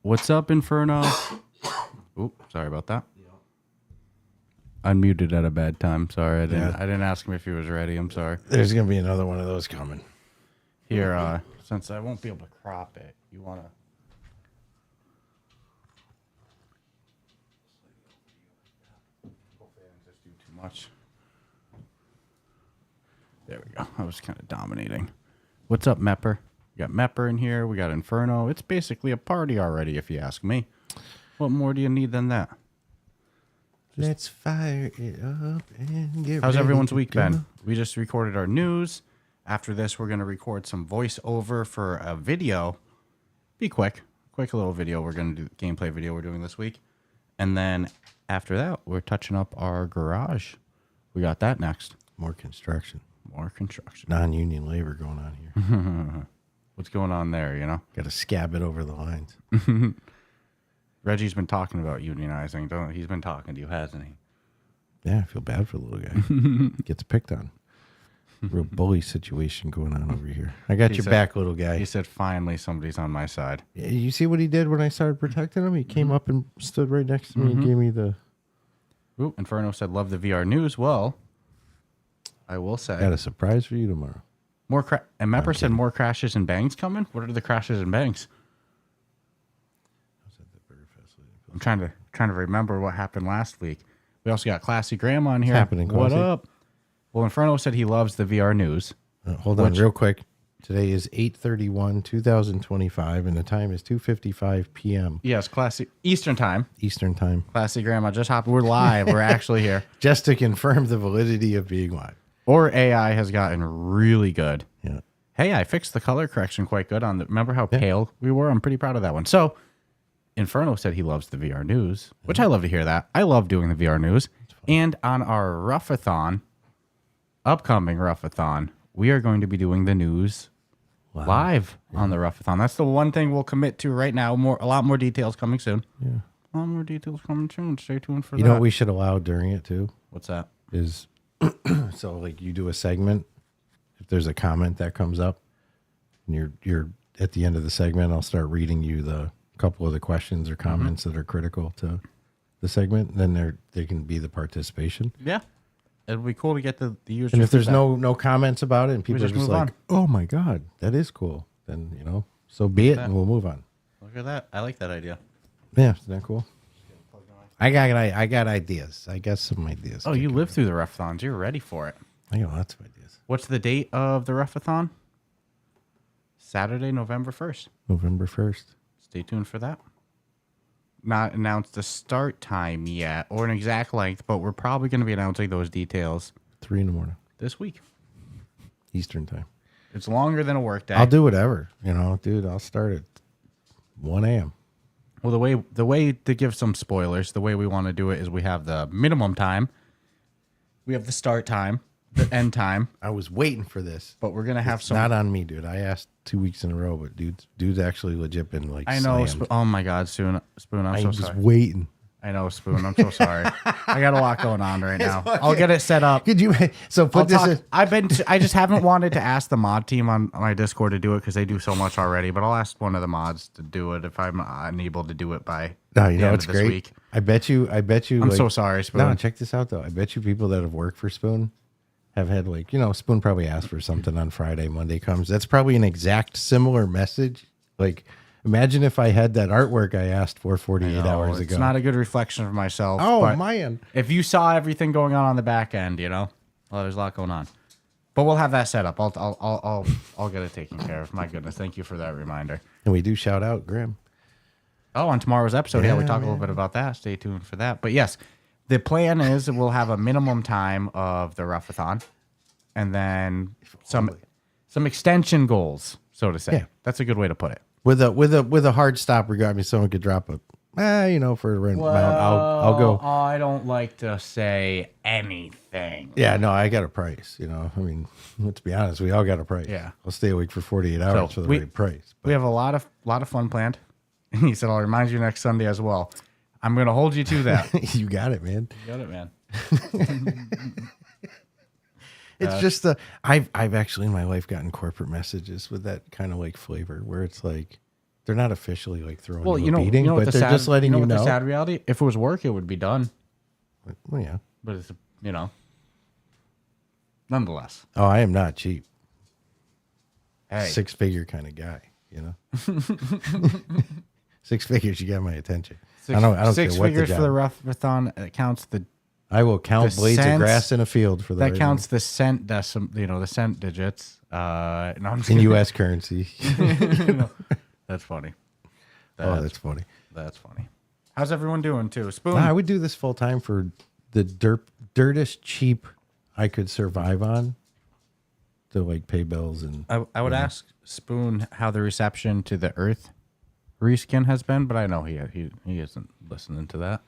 What's up, Inferno? Oop, sorry about that. Unmuted at a bad time. Sorry, I didn't ask him if he was ready. I'm sorry. There's gonna be another one of those coming. Here, since I won't be able to crop it, you wanna? Hopefully, I didn't just do too much. There we go. I was kind of dominating. What's up, Mepper? We got Mepper in here. We got Inferno. It's basically a party already, if you ask me. What more do you need than that? Let's fire it up and get How's ready everyone's to week go. been? We just recorded our news. After this, we're going to record some voiceover for a video. Be quick. Quick little video. We're going to do gameplay video we're doing this week. And then after that, we're touching up our garage. We got that next. More construction. More construction. Non-union labor going on here. What's going on there, you know? Got to scab it over the lines. Reggie's been talking about unionizing. He's been talking to you, hasn't he? Yeah, I feel bad for the little guy. Gets picked on. Real bully situation going on over here. I got your back, little guy. He said, finally, somebody's on my side. Yeah, you see what he did when I started protecting him? He came up and stood right next to me and gave me the... Ooh, Inferno said, love the VR news. Well, I will say. Got a surprise for you tomorrow. And Mepper said more crashes and bangs coming? What are the crashes and bangs? I'm trying to remember what happened last week. We also got Classy Graham on here. What's happening, What Classy? up? Well, Inferno said he loves the VR news. Hold on real quick. Today is 8/31/2025, and the time is 2:55 p.m. Yes, Classy Eastern time. Eastern time. Classy Grandma just hopped. We're live. We're actually here. Just to confirm the validity of being live. Or AI has gotten really good. Yeah. Hey, I fixed the color correction quite good on the. Remember how pale we were? I'm pretty proud of that one. So, Inferno said he loves the VR news, which I love to hear that. I love doing the VR news. And on our Ruffathon, upcoming Ruffathon, we are going to be doing the news live on the Ruffathon. That's the one thing we'll commit to right now. A lot more details coming soon. Yeah. A lot more details coming soon. Stay tuned for that. You know what we should allow during it too? What's that? Is so like you do a segment. If there's a comment that comes up, and you're at the end of the segment, I'll start reading you the couple of the questions or comments that are critical to the segment. Then they can be the participation. Yeah. It'd be cool to get the users. And if there's no comments about it, and people are just just move like, "Oh my god, that is cool," then so be it, and we'll move on. Look at that. I like that idea. Yeah, isn't that cool? I got ideas. I got some ideas. Oh, you lived through the Ruffathons. You're ready for it. I got lots of ideas. What's the date of the Ruffathon? Saturday, November 1st. November 1st. Stay tuned for that. Not announced the start time yet or an exact length, but we're probably going to be announcing those details 3 a.m. this week. Eastern time. It's longer than a work day. I'll do whatever. Dude, I'll start at 1 a.m. Well, the way to give some spoilers, the way we want to do it is we have the minimum time. We have the start time, the end time. I was waiting for this. But we're going to have It's some. not on me, dude. I asked 2 weeks in a row, but dude's actually legit been like I know. slammed. Oh my God, Spoon, I'm so I was sorry. waiting. I know, Spoon. I'm so sorry. I got a lot going on right now. I'll get it set up. Could you put this in? I just haven't wanted to ask the mod team on my Discord to do it because they do so much already. But I'll ask one of the mods to do it if I'm unable to do it by No, the end it's of this great. week. I bet you. I'm so sorry, Spoon. No, check this out though. I bet you people that have worked for Spoon have had Spoon probably asked for something on Friday. Monday comes. That's probably an exact similar message. Like, imagine if I had that artwork I asked for 48 hours ago. It's not a good reflection of myself. Oh, but man. If you saw everything going on the back end, well, there's a lot going on. But we'll have that set up. I'll get it taken care of. My goodness, thank you for that reminder. And we do shout out Grim. Oh, on tomorrow's episode, we Yeah, talk a little bit about that. Stay tuned for that. But yes, the plan is we'll have a minimum time of the Ruffathon, and then some extension goals, so to say. Yeah. That's a good way to put it. With a hard stop regarding someone could drop a for a random amount. I'll go. I don't like to say anything. Yeah, no, I got a price. Let's be honest, we all got a price. Yeah. I'll stay awake for 48 hours for the right price. We have a lot of fun planned. And he said, I'll remind you next Sunday as well. I'm going to hold you to that. You got it, man. You got it, man. It's just I've actually in my life gotten corporate messages with that kind of like flavor where it's like, They're not officially like throwing Well, you a beating, what but they're just letting you what know. the sad reality. If it was work, it would be done. Well, yeah. But it's nonetheless. Oh, I am not cheap. Hey, 6-figure kind of guy, you know. 6 figures, you got my attention. I don't six care what figures the for the job. Rough-a-thon. It counts the. I will count the blades of cents, grass in a field for that right counts the cent the cent digits. No, I'm just in kidding. U.S. currency. That's funny. That's funny. That's funny. How's everyone doing too? Spoon. I would do this full time for the dirtest cheap I could survive on to like pay bills and. I would ask Spoon how the reception to the Earth reskin has been, but I know he isn't listening to that.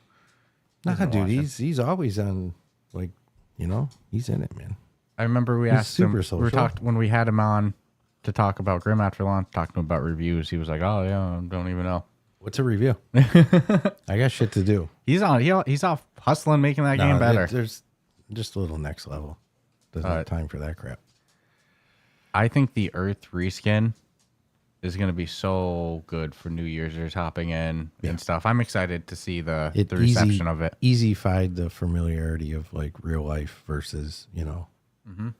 Nah, dude, he's always on, like, you know, he's in it, man. I remember we asked him. super social. We talked when we had him on to talk about Grim after launch, talking to him about reviews. He was like, "Oh yeah, I don't even know." What's a review? I got shit to do. He's on. He's off hustling, making that game better. There's just a little next level. Doesn't have time for that crap. I think the Earth reskin is going to be so good for new users hopping in and stuff. I'm excited to see the reception of it. Easy-fied the familiarity of like real life versus, you know,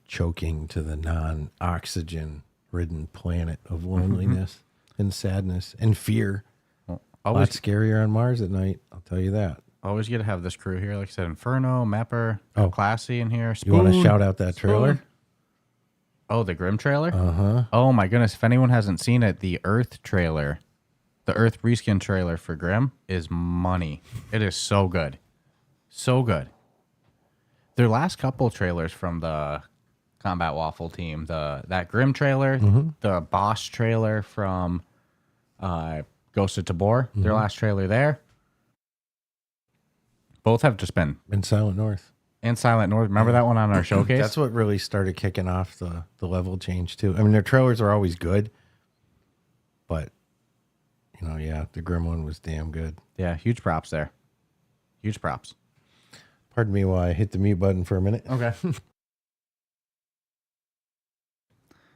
choking to the non-oxygen ridden planet of loneliness and sadness and fear. Well, A lot scarier on Mars at night, I'll tell you that. Always get to have this crew here. Like I said, Inferno, Mapper, Classy in here. You want to shout out that trailer? Oh, the Grim trailer? Uh-huh. Oh, my goodness. If anyone hasn't seen it, the Earth trailer, the Earth reskin trailer for Grim is money. It is so good. So good. Their last couple trailers from the Combat Waffle team, that Grim trailer, the Boss trailer from Ghost of Tabor, their last trailer there, both have just been. In Silent North. And Silent North. Remember that one on our showcase? That's what really started kicking off the level change, too. I mean, their trailers are always good, but, you know, yeah, the Grim one was damn good. Yeah, huge props there. Huge props. Pardon me while I hit the mute button for a minute. Okay.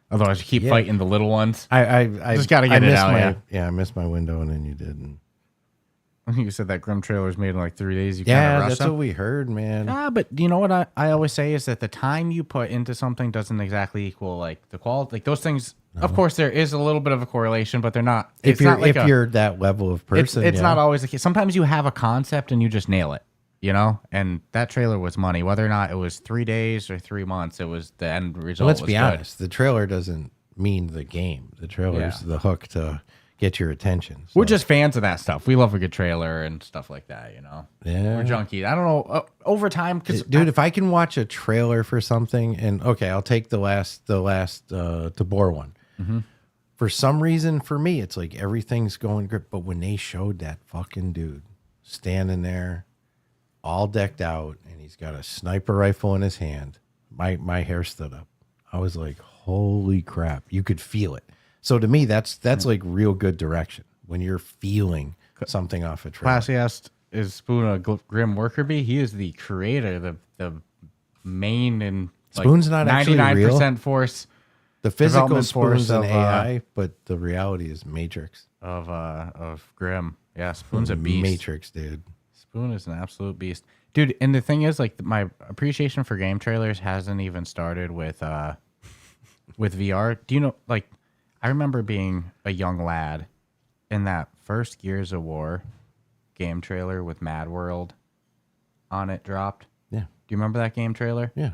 Otherwise, you keep fighting the little ones. I just got to get it out, I missed my window, and then you did. And I think you said that Grim trailer was made in like 3 days. You that's what we heard, man. Yeah, but you know what I always say is that the time you put into something doesn't exactly equal like the quality. Like those things, of course, there is a little bit of a correlation, but they're not. If you're that level of person, it's not always the case. Sometimes you have a concept and you just nail it, you know. And that trailer was money. Whether or not it was 3 days or 3 months, it was the end result. Let's be honest. The trailer doesn't mean the game. The trailer's the hook to get your attention. So. We're just fans of that stuff. We love a good trailer and stuff like that, you know. Yeah. We're junkies. I don't know. Over time, because dude, if I can watch a trailer for something, and okay, I'll take the last Tabor one. For some reason, for me, it's like everything's going good. But when they showed that fucking dude standing there, all decked out, and he's got a sniper rifle in his hand, my hair stood up. I was like, holy crap! You could feel it. So to me, that's like real good direction when you're feeling something off a trailer. Classy asked, "Is Spoon a Grim worker bee?" He is the creator, the main and like Spoon's not actually 99% force. The physical force Spoon's an AI, but the reality is Matrix of Grim. Yeah, Spoon's a beast. Matrix, dude. Spoon is an absolute beast, dude. And the thing is, like, my appreciation for game trailers hasn't even started with VR. Do you know, like? I remember being a young lad in that first Gears of War game trailer with Mad World on it dropped. Yeah. Do you remember that game trailer? Yeah.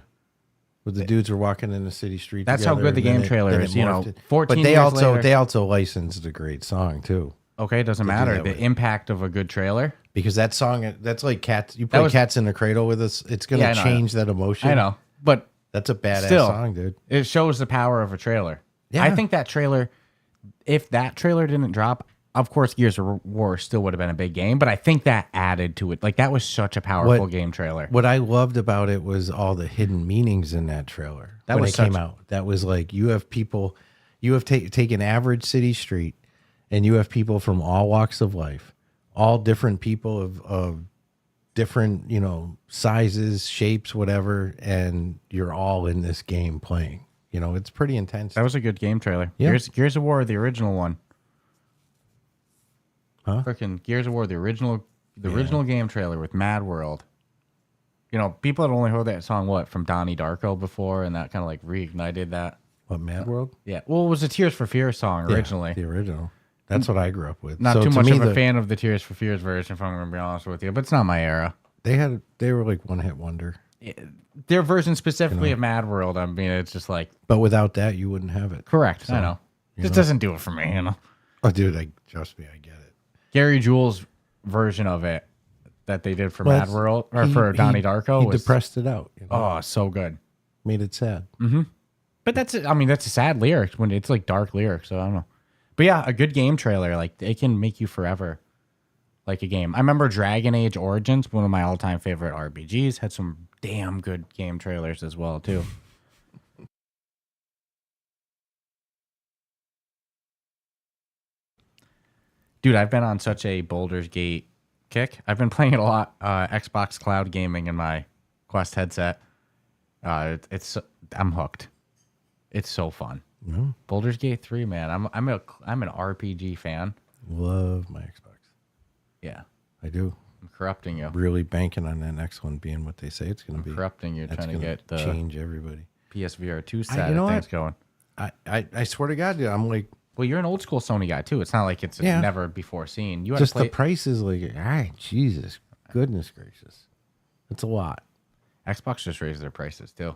Where the dudes are walking in the city street. That's how good the game trailer is. You know, 14 but years later, they also licensed a great song too. Okay, it doesn't matter. The impact of a good trailer. Because that song, that's like Cats. You play Cats in the Cradle with us. It's going to change that emotion. I know. But that's a badass song, dude. It shows the power of a trailer. Yeah. I think that trailer, if that trailer didn't drop, of course, Gears of War still would have been a big game, but I think that added to it. Like, that was such a powerful game trailer. What I loved about it was all the hidden meanings in that trailer. That when it came out. That was like, you have people, you have taken average city street, and you have people from all walks of life, all different people of different, you know, sizes, shapes, whatever, and you're all in this game playing. You know, it's pretty intense. That was a good game trailer. Yeah. Gears of War, the original one. Huh? Freaking Gears of War, the original game trailer with Mad World. You know, people had only heard that song from Donnie Darko before, and that kind of like reignited that. What, Mad World? Yeah. Well, it was a Tears for Fears song originally. Yeah, the original. That's what I grew up with. Not So too to much me, of a fan of the Tears for Fears version, if I'm going to be honest with you, but it's not my era. They were like one hit wonder. Their version specifically of Mad World, I mean, it's just like... But without that, you wouldn't have it. Correct. I know. This doesn't do it for me, you know? Oh, dude, trust me, I get it. Gary Jules' version of it that they did for Mad World, or for Donnie Darko. He depressed it out. Oh, so good. Made it sad. Mm-hmm. But that's a sad lyric when it's like dark lyrics, so I don't know. But yeah, a good game trailer, like it can make you forever like a game. I remember Dragon Age Origins, one of my all-time favorite RPGs, had some damn good game trailers as well, too. Dude, I've been on such a Baldur's Gate kick. I've been playing it a lot, Xbox Cloud Gaming in my Quest headset. I'm hooked. It's so fun. Mm-hmm. Baldur's Gate 3, man. I'm an RPG fan. Love my Xbox. Yeah. I do. I'm corrupting you. Really banking on that next one being what they say it's going to be. Corrupting you, trying to get the change everybody. PSVR 2 set of things going. I swear to God, dude, I'm like... Well, you're an old school Sony guy, too. It's not like it's never before seen. You just the price is like, all right, Jesus, goodness gracious. It's a lot. Xbox just raised their prices, too.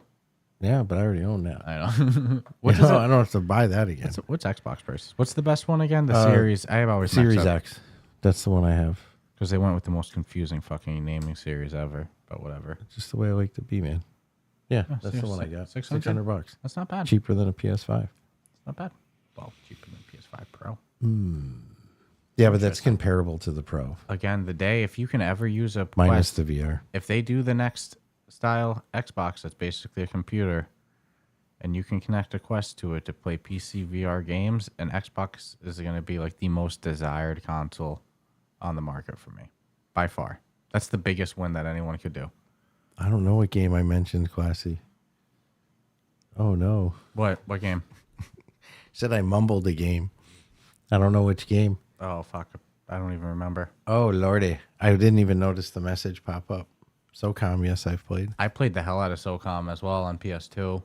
Yeah, but I already own that. I know. I don't have to buy that again. What's Xbox prices? What's the best one again? The Series. I have always Series X. That's the one I have. Because they went with the most confusing fucking naming series ever. But whatever. It's just the way I like to be, man. Yeah, that's the one I got. $600. That's not bad. Cheaper than a PS5. It's not bad. Well, cheaper than PS5 Pro. Yeah, but that's comparable to the Pro. Again, if you can ever use a minus Quest, the VR. If they do the next style Xbox, that's basically a computer, and you can connect a Quest to it to play PC VR games, and Xbox is going to be like the most desired console on the market for me, by far. That's the biggest win that anyone could do. I don't know what game I mentioned, Classy. Oh, no. What game? Said I mumbled a game. I don't know which game. Oh, fuck. I don't even remember. Oh, Lordy. I didn't even notice the message pop up. SOCOM, yes, I've played. I played the hell out of SOCOM as well on PS2.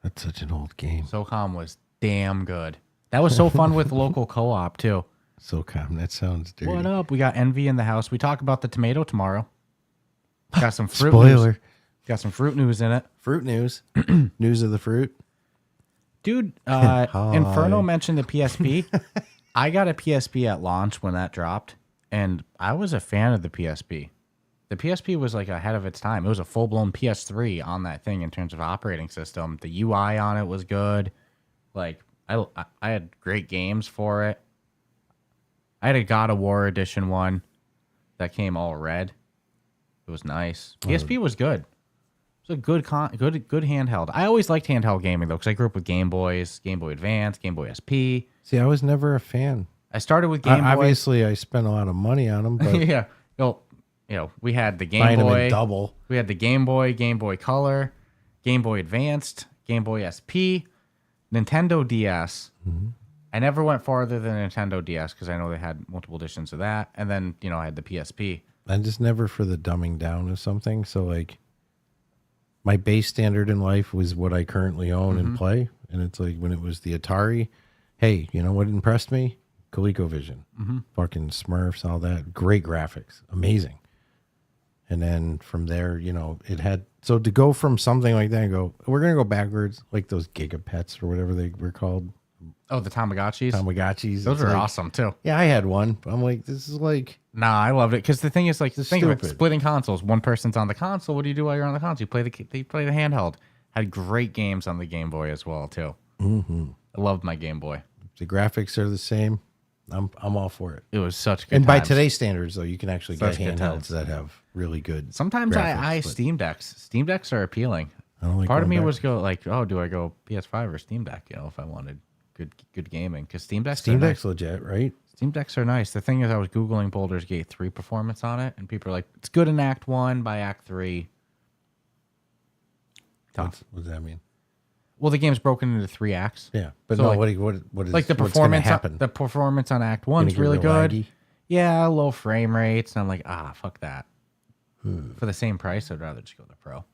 That's such an old game. SOCOM was damn good. That was so fun with local co-op, too. SOCOM, that sounds dirty. What up? We got Envy in the house. We talk about the tomato tomorrow. Got some fruit Spoiler. news. Got some fruit news in it. Fruit news. News of the fruit. Dude, Inferno mentioned the PSP. I got a PSP at launch when that dropped, and I was a fan of the PSP. The PSP was like ahead of its time. It was a full-blown PS3 on that thing in terms of operating system. The UI on it was good. Like, I had great games for it. I had a God of War edition one that came all red. It was nice. PSP was good. It was a good handheld. I always liked handheld gaming though, because I grew up with Game Boys, Game Boy Advance, Game Boy SP. See, I was never a fan. I started with Game Boy. Obviously, I spent a lot of money on them, but yeah. We had the Game buying them Boy. in double. We had the Game Boy Color, Game Boy Advanced, Game Boy SP, Nintendo DS. Mm-hmm. I never went farther than Nintendo DS because I know they had multiple editions of that. And then, I had the PSP. I'm just never for the dumbing down of something. So, like, my base standard in life was what I currently own and play. And it's like when it was the Atari, hey, you know what impressed me? ColecoVision. Fucking Smurfs, all that. Great graphics. Amazing. And then from there, it had... So to go from something like that and go, we're going to go backwards, like those Gigapets or whatever they were called. Oh, the Tamagotchis? Tamagotchis. Those are awesome, too. Yeah, I had one. But I'm like, this is like... Nah, I loved it. Because the thing is, like, think of it, stupid. splitting consoles. One person's on the console. What do you do while you're on the console? They play the handheld. Had great games on the Game Boy as well, too. I loved my Game Boy. The graphics are the same. I'm all for it. It was such good And by times. today's standards, though, you can actually Such get good handhelds times. that have really good. Sometimes I graphics, but Steam Decks. Steam Decks are appealing. I don't like Part of going me back. was do I go PS5 or Steam Deck? If I wanted good gaming, because Steam Decks. Steam are Deck's nice. legit, right? Steam Decks are nice. The thing is, I was googling Baldur's Gate 3 performance on it, and people are like, "It's good in Act 1, by Act 3." Tough. What does that mean? Well, the game's broken into 3 acts. Yeah, but So, no. like- What is Like the what's gonna performance, happen? the performance on Act 1 is Gonna get really real good. laggy? yeah, low frame rates. And I'm like, fuck that. For the same price, I'd rather just go the Pro.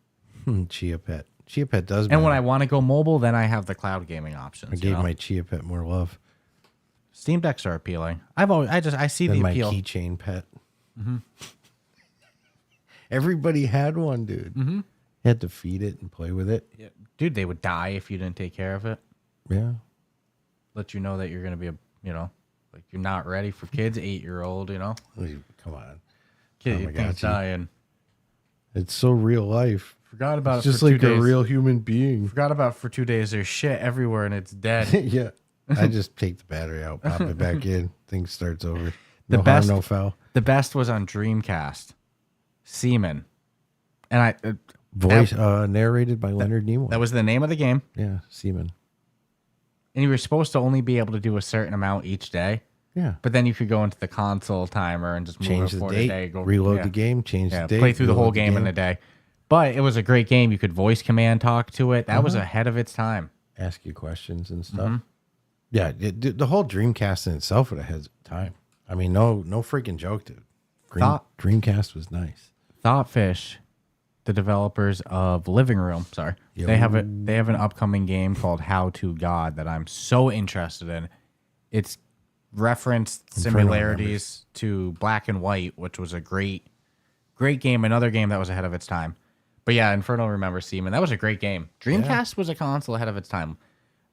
Chia Pet. Chia Pet does. And when I want to go mobile, then I have the cloud gaming options. I gave my Chia Pet more love. Steam Decks are appealing. I see the my appeal. keychain pet. Everybody had one, dude. You had to feed it and play with it. Yeah. Dude, they would die if you didn't take care of it. Yeah. Let you know that you're going to be like you're not ready for kids, 8-year-old, Come on. Kid, your thing's dying. It's so real life. Forgot about It's it just for 2 like days. a real human being. Forgot about it for 2 days. There's shit everywhere and it's dead. Yeah. I just take the battery out, pop it back in. Thing starts over. The No best, harm, no foul. The best was on Dreamcast. Seaman. And Voice narrated by Leonard Nimoy. that was the name of the game. Yeah, Seaman. And you were supposed to only be able to do a certain amount each day. Yeah. But then you could go into the console timer and just Change move it the for date, the day. reload the game, change the date. Play through the whole reload game in a day. But it was a great game. You could voice command talk to it. That was ahead of its time. Ask you questions and stuff. Yeah, the whole Dreamcast in itself would have had time. I mean, no freaking joke, dude. Dreamcast was nice. Thoughtfish, the developers of Living Room, they have an upcoming game called How to God that I'm so interested in. It's referenced similarities to Black and White, which was a great game. Another game that was ahead of its time. But yeah, Inferno remembers Seaman. That was a great game. Dreamcast was a console ahead of its time.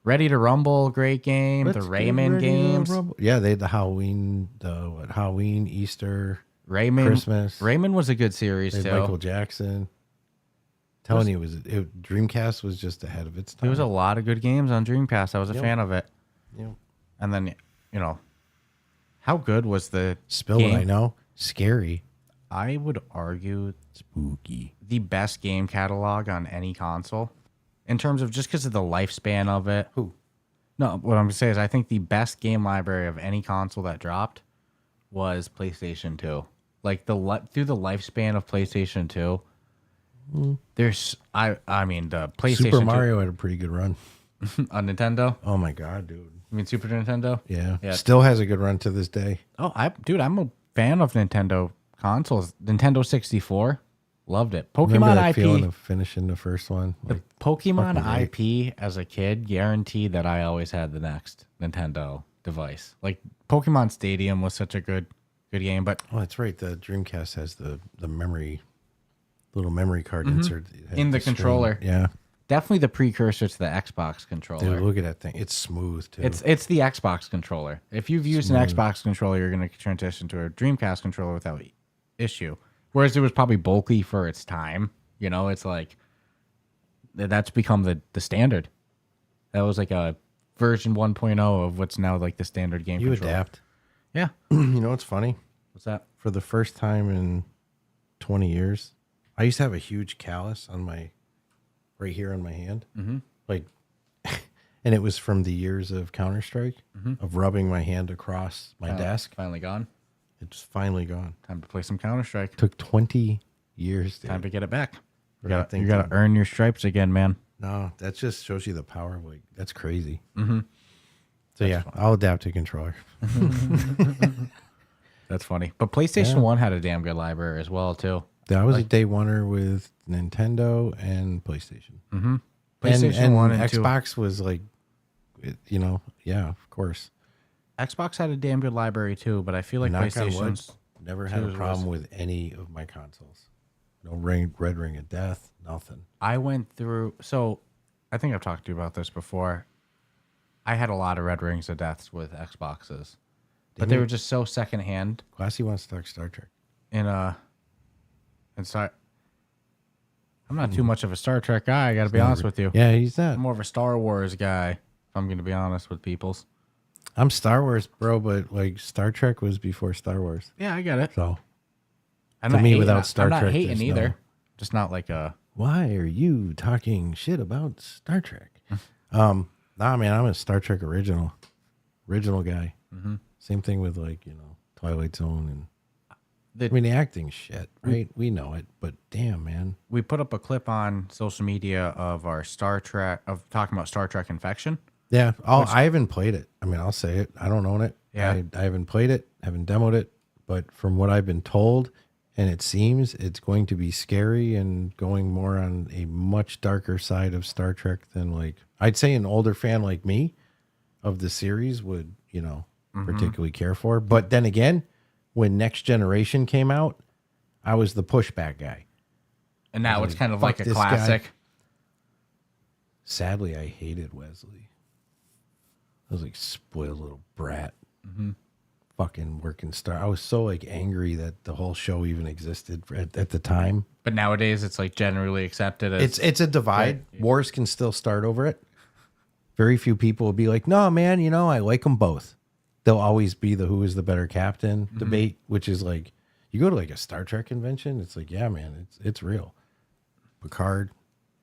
Ready to Rumble, great game. The Rayman games. Yeah, they had the Halloween, Easter, Christmas. Rayman was a good series too. Michael Jackson. Telling you, Dreamcast was just ahead of its time. There was a lot of good games on Dreamcast. I was a fan of it. Yep. And then, how good was the Spill game? It, I know. Scary. I would argue Spooky. the best game catalog on any console in terms of just because of the lifespan of it. No, what I'm going to say is I think the best game library of any console that dropped was PlayStation 2. Like through the lifespan of PlayStation 2, there's I mean the PlayStation Super 2 Mario had a pretty good run. on Nintendo. Oh my god, dude. You mean Super Nintendo? Yeah. Still has a good run to this day. Oh, I'm a fan of Nintendo consoles. Nintendo 64, loved it. Remember Pokemon that IP. feeling of finishing the first one? The Pokemon IP as a kid guaranteed that I always had the next Nintendo device. Like Pokemon Stadium was such a good game, but Oh, that's right. The Dreamcast has the little memory card insert in the controller. Yeah. Definitely the precursor to the Xbox controller. Dude, look at that thing. It's smooth too. It's the Xbox controller. If you've used an Xbox controller, you're going to transition to a Dreamcast controller without issue. Whereas it was probably bulky for its time. It's like that's become the standard. That was like a version 1.0 of what's now like the standard game controller. Adapt. Yeah. You know what's funny? What's that? For the first time in 20 years, I used to have a huge callus on right here on my hand. Like, and it was from the years of Counter-Strike, of rubbing my hand across my desk. Finally gone. It's finally gone. Time to play some Counter-Strike. Took 20 years, dude. Time to get it back. You that thing got to earn your stripes again, man. No, that just shows you the power. Like, that's crazy. So yeah, I'll adapt to controller. That's funny. But PlayStation 1 had a damn good library as well, too. I was a day oneer with Nintendo and PlayStation. PlayStation and 1 and Xbox was like, yeah, of course. 2. Xbox had a damn good library, too, but I feel like Knock on wood, PlayStation's... never had a problem with any of my consoles. No red ring of death, nothing. I went through... So, I think I've talked to you about this before. I had a lot of red rings of deaths with Xboxes. But they were just so secondhand. Classy wants to talk Star Trek. I'm not too much of a Star Trek guy, I got to be honest with you. Yeah, he's not. I'm more of a Star Wars guy, if I'm going to be honest with peoples. I'm Star Wars, bro, but like Star Trek was before Star Wars. Yeah, I get it. So I'm to not me, hating, without Star I'm not Trek, hating there's either. no- Just not like a... Why are you talking shit about Star Trek? Nah, man, I'm a Star Trek original guy. Same thing with Twilight Zone and the acting shit, right? We know it, but damn, man. We put up a clip on social media of our Star Trek, of talking about Star Trek Infection. Yeah, I haven't played it. I mean, I'll say it. I don't own it. Yeah. I haven't played it. Haven't demoed it. but from what I've been told, and it seems it's going to be scary and going more on a much darker side of Star Trek than like I'd say an older fan like me of the series would, particularly care for. But then again, when Next Generation came out, I was the pushback guy. And now it's kind of like a classic. Guy. Sadly, I hated Wesley. I was like spoiled little brat. Fucking working star. I was so like angry that the whole show even existed at the time. But nowadays it's like generally accepted as it's a divide. Good. Wars can still start over it. Very few people will be like, no, man, I like them both. They'll always be the who is the better captain debate, which is like, you go to like a Star Trek convention, it's like, yeah, man, it's real. Picard,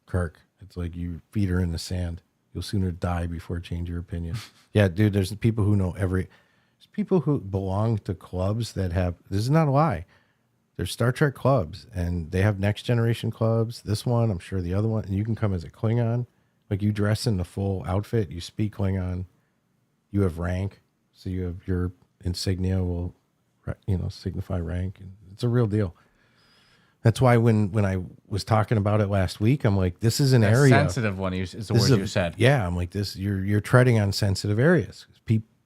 Kirk, it's like you feet her in the sand. You'll sooner die before change your opinion. Yeah, dude, there's people who know there's people who belong to clubs that have, this is not a lie. There's Star Trek clubs and they have Next Generation clubs. This one, I'm sure the other one, and you can come as a Klingon. Like you dress in the full outfit, you speak Klingon, you have rank. So you have your insignia will, signify rank. And it's a real deal. That's why when I was talking about it last week, I'm like, this is an area. Sensitive one is the word you said. Yeah, I'm like this. You're treading on sensitive areas.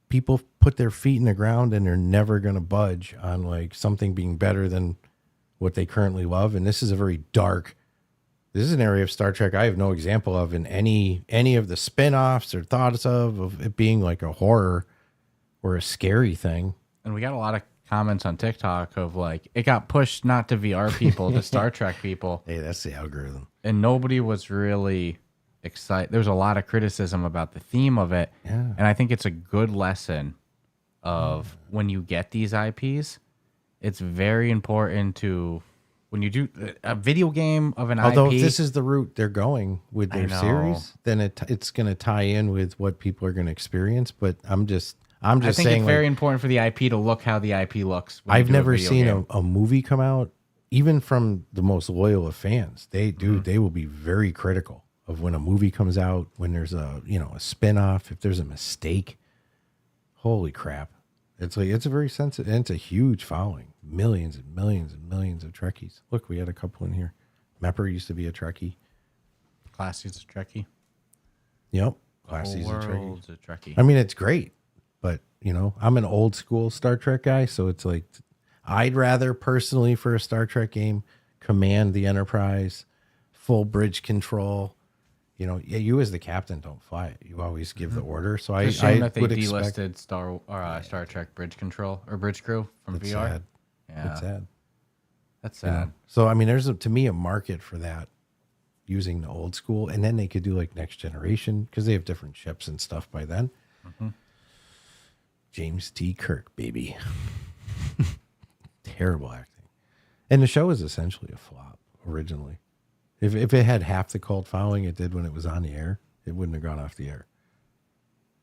People put their feet in the ground and they're never going to budge on like something being better than what they currently love. And this is a very dark. This is an area of Star Trek I have no example of in any of the spin-offs or thoughts of it being like a horror or a scary thing. And we got a lot of comments on TikTok of like, it got pushed not to VR people, to Star Trek people. Hey, that's the algorithm. And nobody was really excited. There was a lot of criticism about the theme of it. Yeah. And I think it's a good lesson of when you get these IPs, it's very important to, when you do a video game of an Although IP. if this is the route they're going with their series, then it's going to tie in with what people are going to experience. But I'm just I think saying it's very important for the IP to look how the IP looks. I've never seen a movie come out, even from the most loyal of fans. They will be very critical of when a movie comes out, when there's a spinoff, if there's a mistake. Holy crap. It's a very sensitive, and it's a huge following. Millions and millions and millions of Trekkies. Look, we had a couple in here. Mepper used to be a Trekkie. Classy's a Trekkie. Yep. Classy's a Trekkie. I mean, it's great. But, I'm an old school Star Trek guy, so it's like I'd rather personally for a Star Trek game command the Enterprise, full bridge control. You as the captain don't fly it. You always give the order. So it's a shame that they would delisted Star Trek bridge control or bridge crew from VR. Sad. Yeah, that's sad. That's sad. So I mean, there's to me a market for that using the old school, and then they could do like Next Generation because they have different ships and stuff by then. James T. Kirk, baby. Terrible acting. And the show is essentially a flop originally. If it had half the cult following it did when it was on the air, it wouldn't have gone off the air.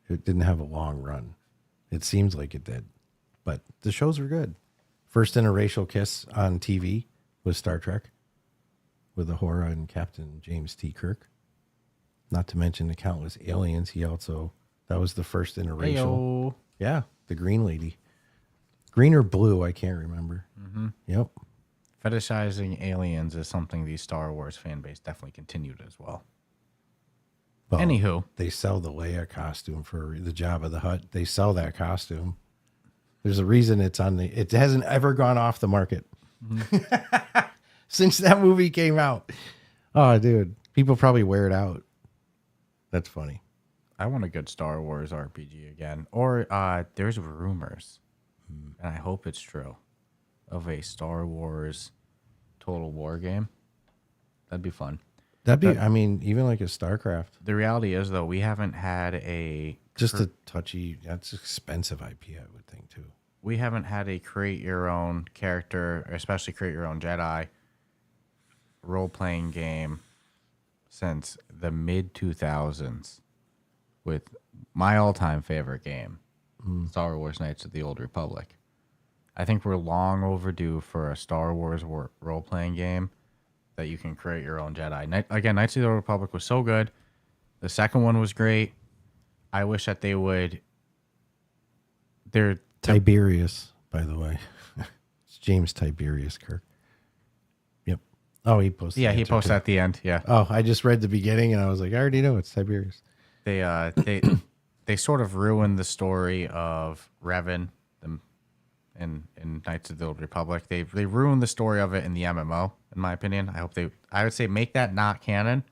It didn't have a long run. It seems like it did. But the shows were good. First interracial kiss on TV was Star Trek with Uhura and Captain James T. Kirk. Not to mention the countless aliens. That was the first interracial. Hey-o. Yeah, the green lady. Green or blue, I can't remember. Yep. Fetishizing aliens is something the Star Wars fan base definitely continued as well. Well, anywho. They sell the Leia costume for the Jabba the Hutt. They sell that costume. There's a reason it hasn't ever gone off the market. Since that movie came out. Oh, dude. People probably wear it out. That's funny. I want a good Star Wars RPG again. Or there's rumors, and I hope it's true, of a Star Wars Total War game. That'd be fun. Even like a StarCraft. The reality is, though, we haven't had just a touchy, that's expensive IP, I would think, too. We haven't had a create your own character, especially create your own Jedi role-playing game since the mid-2000s with my all-time favorite game, Star Wars Knights of the Old Republic. I think we're long overdue for a Star Wars role-playing game that you can create your own Jedi. Knights of the Old Republic was so good. The second one was great. I wish that they would... Tiberius by the way. It's James Tiberius Kirk. Yep. Oh, he posted. Yeah, he posted at the end. Yeah. Oh, I just read the beginning and I was like, I already know it's Tiberius. They sort of ruined the story of Revan in Knights of the Old Republic. They ruined the story of it in the MMO, in my opinion. I would say make that not canon.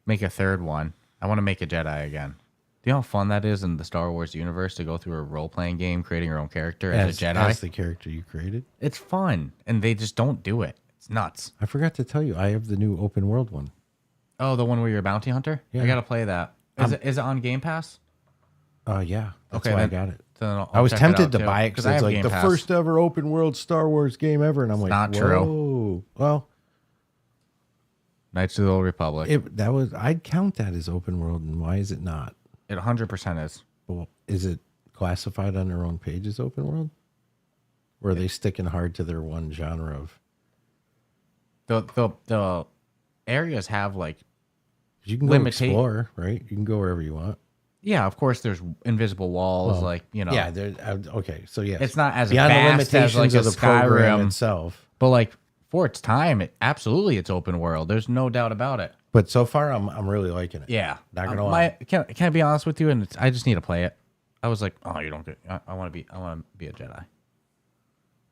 Make a third one. I want to make a Jedi again. Do you know how fun that is in the Star Wars universe to go through a role-playing game, creating your own character as a Jedi? As the character you created? It's fun, and they just don't do it. It's nuts. I forgot to tell you, I have the new open world one. Oh, the one where you're a bounty hunter? Yeah. I got to play that. Is it on Game Pass? Yeah. That's okay, why I got it. Then I was tempted to buy it because it's like the first ever open world Star Wars game ever. And I'm like, not true. Well, Knights of the Old Republic. I'd count that as open world. And why is it not? It 100% is. Well, is it classified on their own page as open world? Or are they sticking hard to their one genre of? The areas have like you can go explore, right? You can go wherever you want. Yeah, of course. There's invisible walls, Yeah, okay, so yes, it's not as beyond vast the limitations as like of the program Skyrim itself. But like for its time, it's open world. There's no doubt about it. But so far, I'm really liking it. Yeah, not gonna lie. Can I be honest with you? And I just need to play it. I was like, oh, you don't get. I want to be a Jedi.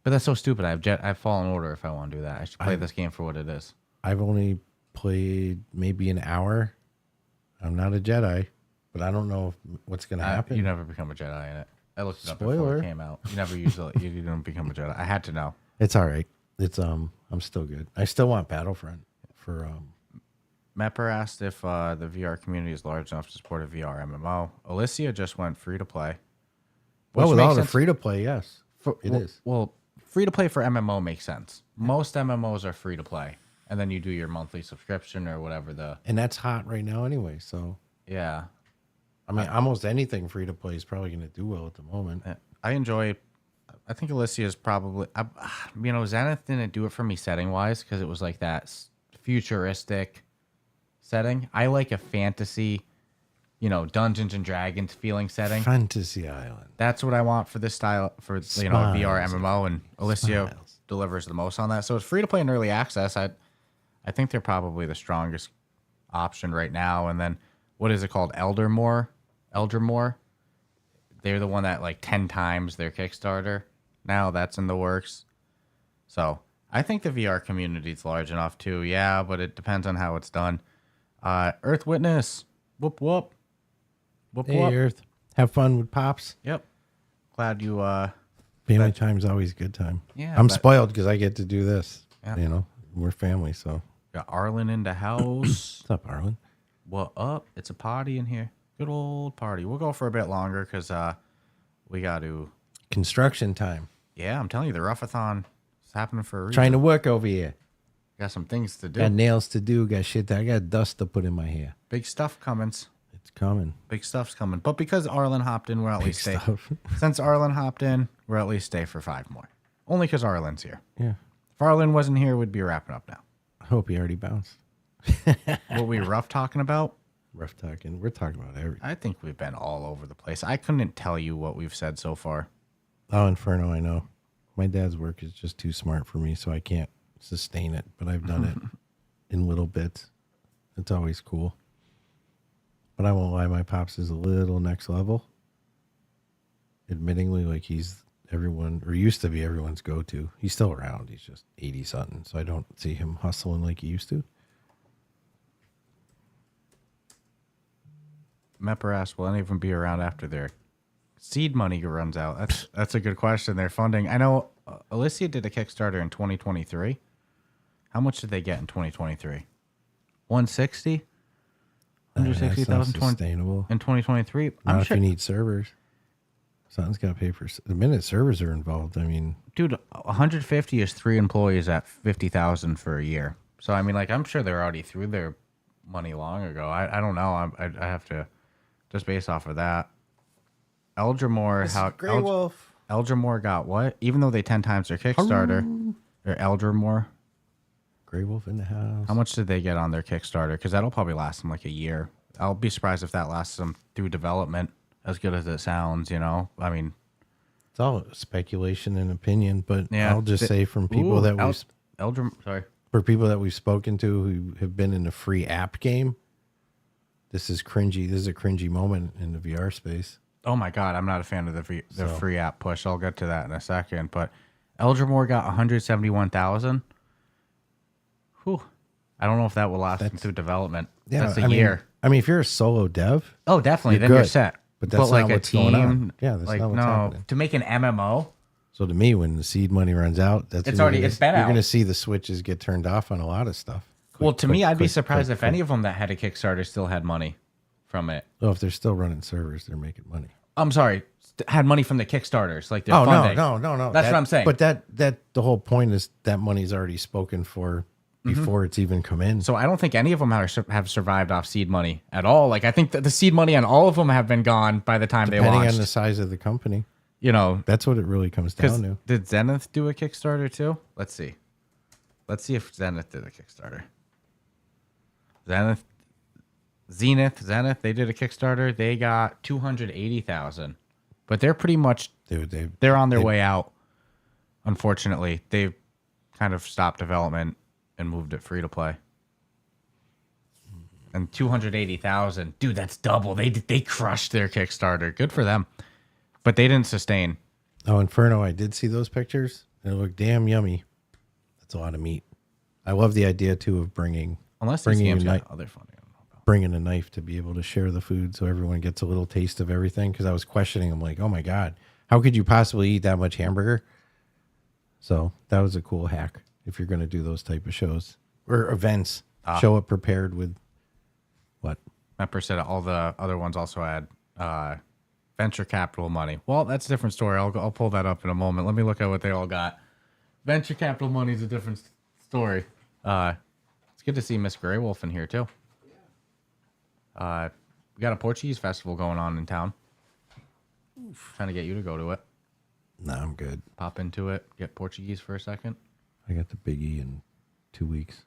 But that's so stupid. I've Fallen Order. If I want to do that, I should play this game for what it is. I've only played maybe an hour. I'm not a Jedi, but I don't know what's going to happen. You never become a Jedi in it. I looked it up before it came out. You never you didn't become a Jedi. I had to know. It's all right. It's I'm still good. I still want Battlefront for Mepper asked if the VR community is large enough to support a VR MMO. Alicia just went free to play. Well, with all the free to play, yes, it is. Well, free to play for MMO makes sense. Most MMOs are free to play, and then you do your monthly subscription or whatever and that's hot right now anyway. So yeah, I mean, almost anything free to play is probably going to do well at the moment. I think Alicia is probably, Zenith didn't do it for me setting wise because it was like that futuristic setting. I like a fantasy, Dungeons and Dragons feeling setting. Fantasy Island. That's what I want for this style for VR MMO, and Alicia delivers the most on that. So it's free to play in early access. I think they're probably the strongest option right now. And then what is it called? Eldermore. They're the one that like 10 times their Kickstarter. Now that's in the works. So I think the VR community is large enough too. Yeah, but it depends on how it's done. Earth Witness. Whoop, whoop. Whoop, hey, whoop. Earth. Have fun with Pops. Yep. Glad you... family time's always a good time. Yeah. I'm spoiled because I get to do this. Yeah. We're family, so. Got Arlen in the house. What's up, Arlen? What up? It's a party in here. Good old party. We'll go for a bit longer because we got to... Construction time. Yeah, I'm telling you, the Ruffathon is happening for a reason. Trying to work over here. Got some things to do. Got nails to do. Got shit. I got dust to put in my hair. Big stuff coming. It's coming. Big stuff's coming. But because Arlen hopped in, we'll at least stay. Since Arlen hopped in, we'll at least stay for 5 more. Only because Arlen's here. Yeah. If Arlen wasn't here, we'd be wrapping up now. I hope he already bounced. What we rough talking about? Rough talking. We're talking about everything. I think we've been all over the place. I couldn't tell you what we've said so far. Oh, Inferno, I know. My dad's work is just too smart for me, so I can't sustain it. But I've done it in little bits. It's always cool. But I won't lie, my Pops is a little next level. Admittingly, like he's everyone, or used to be everyone's go-to. He's still around. He's just 80-something, so I don't see him hustling like he used to. Mepper asked, will any of them be around after their seed money runs out? That's a good question. Their funding. I know Alicia did a Kickstarter in 2023. How much did they get in 2023? 160? 160,000 sustainable in 2023. Not if you need servers. Something's got to pay for the minute servers are involved. I mean, dude, 150 is 3 employees at 50,000 for a year. So I mean, like, I'm sure they're already through their money long ago. I don't know. I have to just based off of that. Eldramore, Grey Wolf. Eldramore got what? Even though they 10 times their Kickstarter, or Eldramore. Grey Wolf in the house. How much did they get on their Kickstarter? Because that'll probably last them like a year. I'll be surprised if that lasts them through development, as good as it sounds, I mean, It's all speculation and opinion, but Yeah. I'll just say from people that we've sorry. for people that we've spoken to who have been in the free app game, this is cringy. This is a cringy moment in the VR space. Oh my God, I'm not a fan of the free app push. I'll get to that in a second. But Eldrimore got 171,000. Whew. I don't know if that will last through development. Yeah, that's a year. I mean, if you're a solo dev, Oh, definitely. Then good. you're set. But that's like not what's going on. Yeah, that's like, not what's happening. To make an MMO. So to me, when the seed money runs out, that's It's when already- it's been you're out. going to see the switches get turned off on a lot of stuff. Well, to me, I'd be surprised if any of them that had a Kickstarter still had money from it. Oh, if they're still running servers, they're making money. I'm sorry, had money from the Kickstarters, like their Oh funding. no. That's what I'm saying. But that the whole point is that money's already spoken for before it's even come in. So I don't think any of them have survived off seed money at all. Like I think that the seed money on all of them have been gone by the time they Depending launched. on the size of the company, You know, that's what it really comes down to. did Zenith do a Kickstarter too? Let's see. Let's see if Zenith did a Kickstarter. Zenith, they did a Kickstarter. They got 280,000, but they're pretty much they're on their way out. Unfortunately, they've kind of stopped development and moved it free to play. And 280,000, dude, that's double. They crushed their Kickstarter. Good for them, but they didn't sustain. Oh, Inferno! I did see those pictures. They look damn yummy. That's a lot of meat. I love the idea too of bringing Unless these games a got knife, other funding. I don't know about. bringing a knife to be able to share the food, so everyone gets a little taste of everything. Because I was questioning, I'm like, oh my god, how could you possibly eat that much hamburger? So that was a cool hack if you're going to do those type of shows or events. Show up prepared with what? Mepper said all the other ones also had venture capital money. Well, that's a different story. I'll pull that up in a moment. Let me look at what they all got. Venture capital money is a different story. It's good to see Miss Grey Wolf in here too. We got a Portuguese festival going on in town. Trying to get you to go to it. Nah, I'm good. Pop into it. Get Portuguese for a second. I got the biggie in 2 weeks,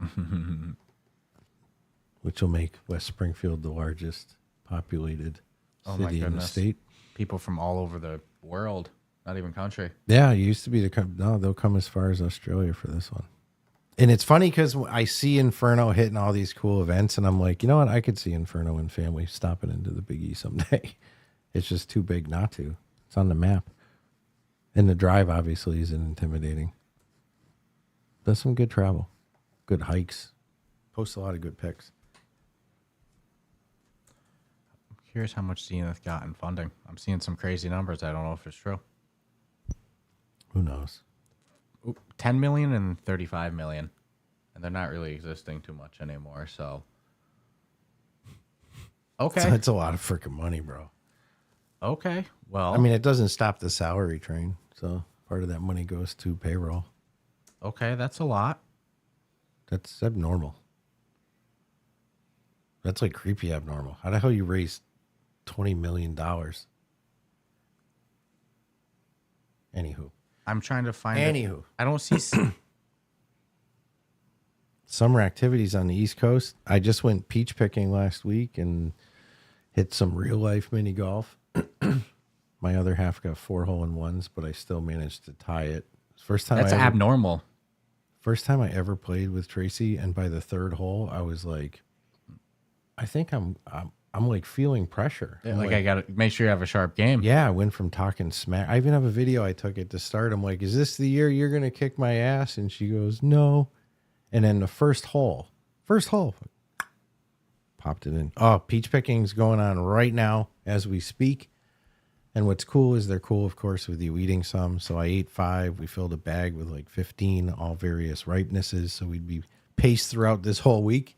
which will make West Springfield the largest populated city in the state. People from all over the world, not even country. Yeah, it used to be they'll come as far as Australia for this one. And it's funny because I see Inferno hitting all these cool events, and I'm like, you know what? I could see Inferno and family stopping into the Big E someday. It's just too big not to. It's on the map. And the drive obviously isn't intimidating. Does some good travel, good hikes, posts a lot of good pics. I'm curious how much Zenith got in funding. I'm seeing some crazy numbers. I don't know if it's true. Who knows? 10 million and 35 million. And they're not really existing too much anymore. So, okay. It's a lot of freaking money, bro. Okay. Well, I mean, it doesn't stop the salary train. So part of that money goes to payroll. okay, that's a lot. That's abnormal. That's like creepy abnormal. How the hell you raise $20 million? Anywho. I'm trying to find Anywho. I don't see Summer activities on the East Coast. I just went peach picking last week and hit some real life mini golf. My other half got 4 hole-in-ones, but I still managed to tie it. First time that's abnormal. First time I ever played with Tracy, and by the 3rd hole, I was like, I think I'm like feeling pressure. Yeah, like I got to make sure you have a sharp game. Yeah, I went from talking smack. I even have a video I took at the start. I'm like, is this the year you're going to kick my ass? And she goes, no. And then the first hole, popped it in. Oh, peach picking's going on right now as we speak. And what's cool is they're cool, of course, with you eating some. So I ate 5. We filled a bag with like 15, all various ripenesses. So we'd be paced throughout this whole week.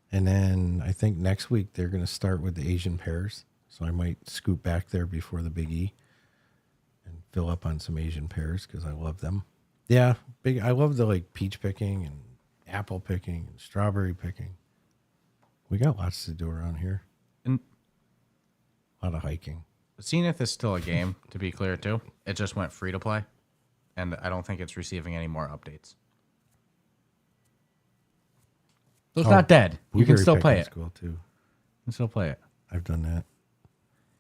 And then I think next week they're going to start with the Asian pears. So I might scoot back there before the Big E and fill up on some Asian pears because I love them. Yeah, I love the like peach picking and apple picking and strawberry picking. We got lots to do around here. And a lot of hiking. Zenith is still a game, to be clear, too. It just went free to play. And I don't think it's receiving any more updates. So it's not dead. You can still play it. Cool too. You can still play it. I've done that.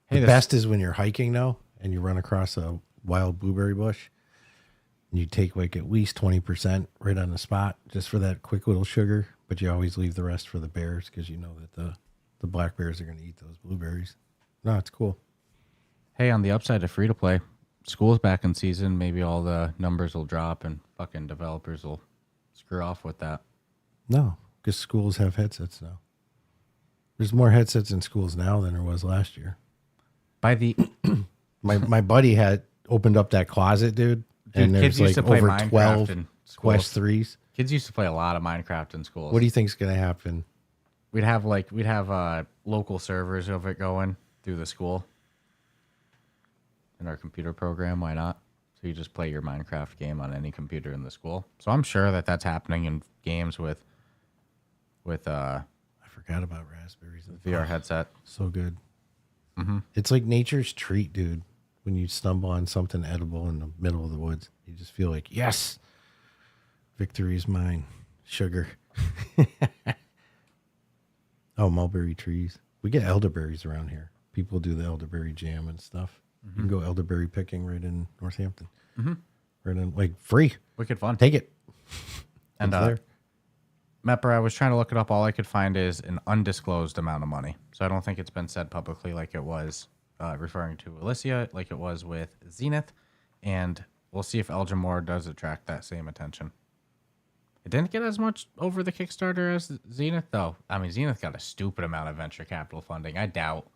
Hey, The best is when you're hiking now and you run across a wild blueberry bush. And you take like at least 20% right on the spot just for that quick little sugar, but you always leave the rest for the bears because you know that the black bears are going to eat those blueberries. No, it's cool. Hey, on the upside of free to play, school's back in season. Maybe all the numbers will drop and fucking developers will screw off with that. No, because schools have headsets now. There's more headsets in schools now than there was last year. By the My buddy had opened up that closet, dude. And kids there's used like to play over Minecraft 12 in schools. Quest 3s. Kids used to play a lot of Minecraft in schools. What do you think's going to happen? We'd have local servers of it going through the school in our computer program. Why not? So you just play your Minecraft game on any computer in the school. So I'm sure that that's happening in games with I forgot about raspberries. VR headset. So good. Mm-hmm. It's like nature's treat, dude. When you stumble on something edible in the middle of the woods, you just feel like, yes, victory is mine. Sugar. Oh, mulberry trees. We get elderberries around here. People do the elderberry jam and stuff. Mm-hmm. You can go elderberry picking right in Northampton. Mm-hmm. Right in, like, free. Wicked fun. Take it. And there. Mepper, I was trying to look it up. All I could find is an undisclosed amount of money. So I don't think it's been said publicly like it was referring to Alicia, like it was with Zenith. And we'll see if Elgin does attract that same attention. It didn't get as much over the Kickstarter as Zenith, though. I mean, Zenith got a stupid amount of venture capital funding. I doubt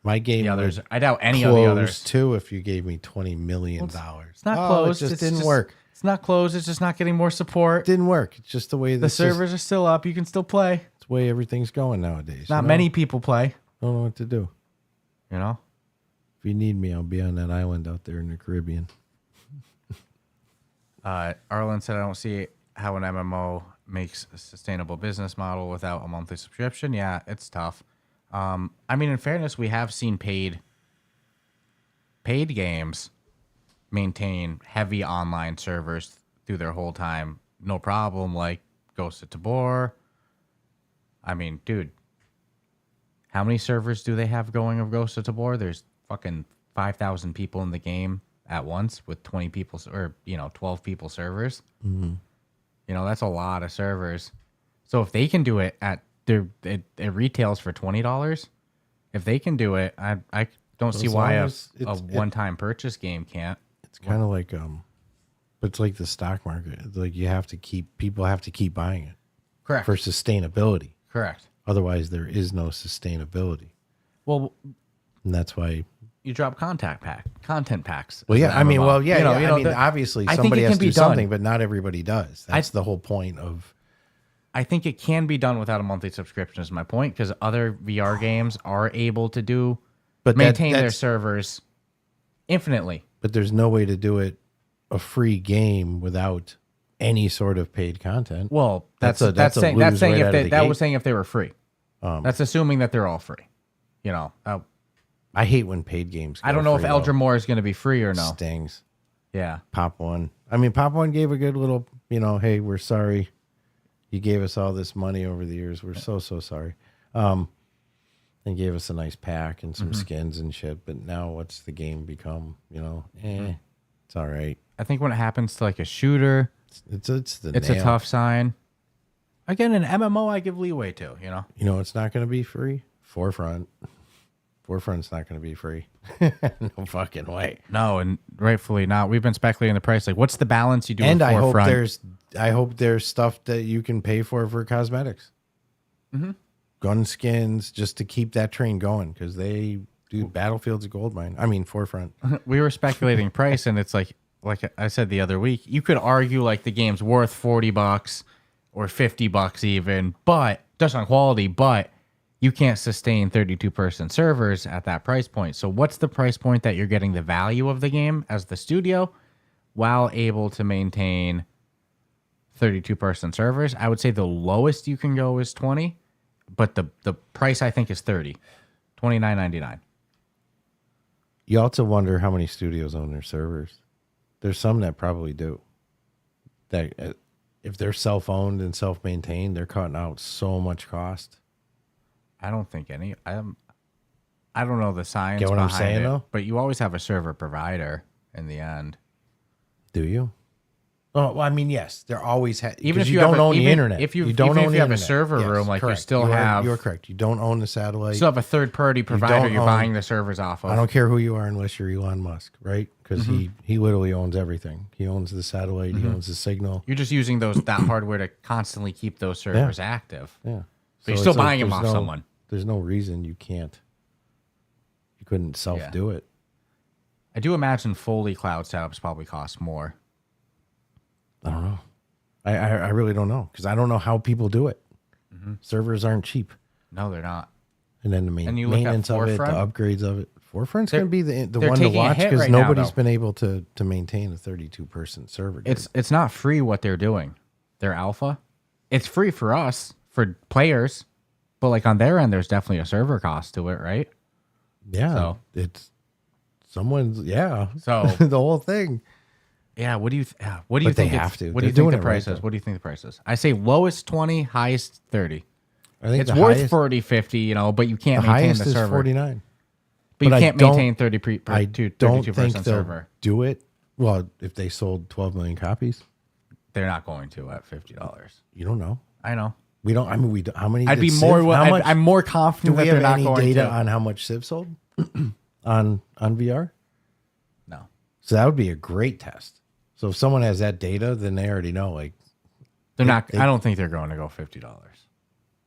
my game. The others. I doubt any of the others too. If you gave me $20 million, it's not closed. It just didn't work. It's not closed. It's just not getting more support. Didn't work. It's just the way the servers are still up. You can still play. It's the way everything's going nowadays. Not many people play. Don't know what to do. You know. If you need me, I'll be on that island out there in the Caribbean. Arlen said, I don't see how an MMO makes a sustainable business model without a monthly subscription. Yeah, it's tough. I mean, in fairness, we have seen paid games maintain heavy online servers through their whole time. No problem, like Ghost of Tabor. I mean, dude, how many servers do they have going of Ghost of Tabor? There's fucking 5,000 people in the game at once with 20 people or 12 people servers. Mm-hmm. That's a lot of servers. So if they can do it it retails for $20. If they can do it, I don't see why a one-time purchase game can't. It's kind of like but it's like the stock market. It's like people have to keep buying it. Correct. For sustainability. Correct. Otherwise there is no sustainability. Well, and that's why you drop content packs. Well, yeah, I mean, obviously somebody has to do something, but not everybody does. That's the whole point of. I think it can be done without a monthly subscription. Is my point, because other VR games are able to maintain their servers infinitely. But there's no way to do it a free game without any sort of paid content. Well, that's saying if they were free. That's assuming that they're all free. I hate when paid games go I don't know free, if Eldrimore is going to be free or no. Stings. Yeah. Pop One. I mean, Pop One gave a good little, hey, we're sorry. You gave us all this money over the years. We're so sorry. And gave us a nice pack and some skins and shit. But now what's the game become? It's all right. I think when it happens to like a shooter, it's a tough sign. Again, an MMO I give leeway to, it's not going to be free. Forefront's not going to be free. No fucking way. No, and rightfully not. We've been speculating the price. Like, what's the balance you do with Forefront? I hope there's stuff that you can pay for cosmetics. Mm-hmm. Gun skins, just to keep that train going, because they do Battlefield's a gold mine. I mean, Forefront. We were speculating price, and it's like I said the other week, you could argue like the game's worth $40 or $50 even, but just on quality, but you can't sustain 32-person servers at that price point. So what's the price point that you're getting the value of the game as the studio while able to maintain 32-person servers? I would say the lowest you can go is 20, but the price I think is 30, $29.99. You also wonder how many studios own their servers. There's some that probably do. That if they're self-owned and self-maintained, they're cutting out so much cost. I don't think I don't know the science Get what behind I'm saying, it, though? but you always have a server provider. in the end. Do you? Oh, well, I mean, yes. There always Even if you don't own the internet. If you don't even own if the you have a internet. server room, like you still have. You're correct. You don't own the satellite. You still have a third party provider you're own- buying the servers off of. I don't care who you are unless you're Elon Musk, right? Because he literally owns everything. He owns the satellite. He owns the signal. You're just using that hardware to constantly keep those servers active. Yeah. But you're So still it's like buying them there's off someone. There's no reason you can't. You couldn't do it. I do imagine fully cloud setups probably cost more. I don't know. I really don't know because I don't know how people do it. Servers aren't cheap. No, they're not. And then the you look at maintenance of it, the Forefront? upgrades of it. Forefront's going to be the they're one to taking a watch hit because right now, nobody's though. been able to maintain a 32-person server. Dude. It's not free what they're doing. Their alpha. It's free for us, for players, but like on their end, there's definitely a server cost to it, right? Yeah. So- It's someone's, yeah. So the whole thing. yeah, what do you think? But they it's- have to. What do you They're think doing the it price right, is? though. What do you think the price is? I say lowest 20, highest 30. I think It's the worth highest, 40, 50, but you can't the maintain highest the is server. 49. But you But I can't don't- maintain 32 I don't 32 think person they'll server. do it. Well, if they sold 12 million copies, They're not going to at $50. you don't know. I know. We don't. I mean, we. Don't, how many? I'd be did more. Civ- how much, I'm more do confident we that they're have not any going data to. on how much Civ sold on VR? No. So that would be a great test. So if someone has that data, then they already know. Like They're not. I don't think they're going to go $50.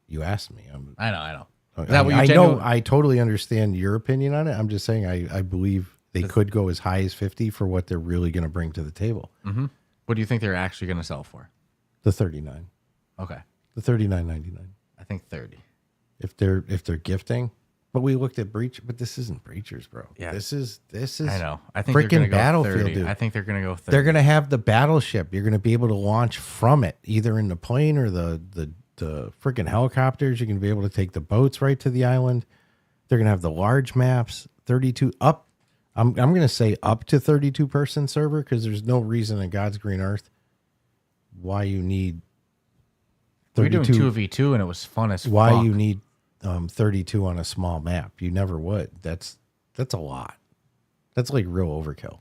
you asked me. I know. Is I that what you know. genuinely- I totally understand your opinion on it. I'm just saying. I believe they could go as high as 50 for what they're really going to bring to the table. What do you think they're actually going to sell for? The 39. Okay. The 39.99. I think 30. If they're gifting. But we looked at Breach, but this isn't Breachers, bro. Yeah. This is I know. I think they're freaking going to go Battlefield, 30. dude. I think they're going to go 30. They're going to have the battleship. You're going to be able to launch from it, either in the plane or the freaking helicopters. You're going to be able to take the boats right to the island. They're going to have the large maps, 32 up. I'm going to say up to 32 person server because there's no reason in God's green earth why you need We were doing 32. 2v2 and it was fun as Why fuck. you need 32 on a small map? You never would. That's a lot. That's like real overkill.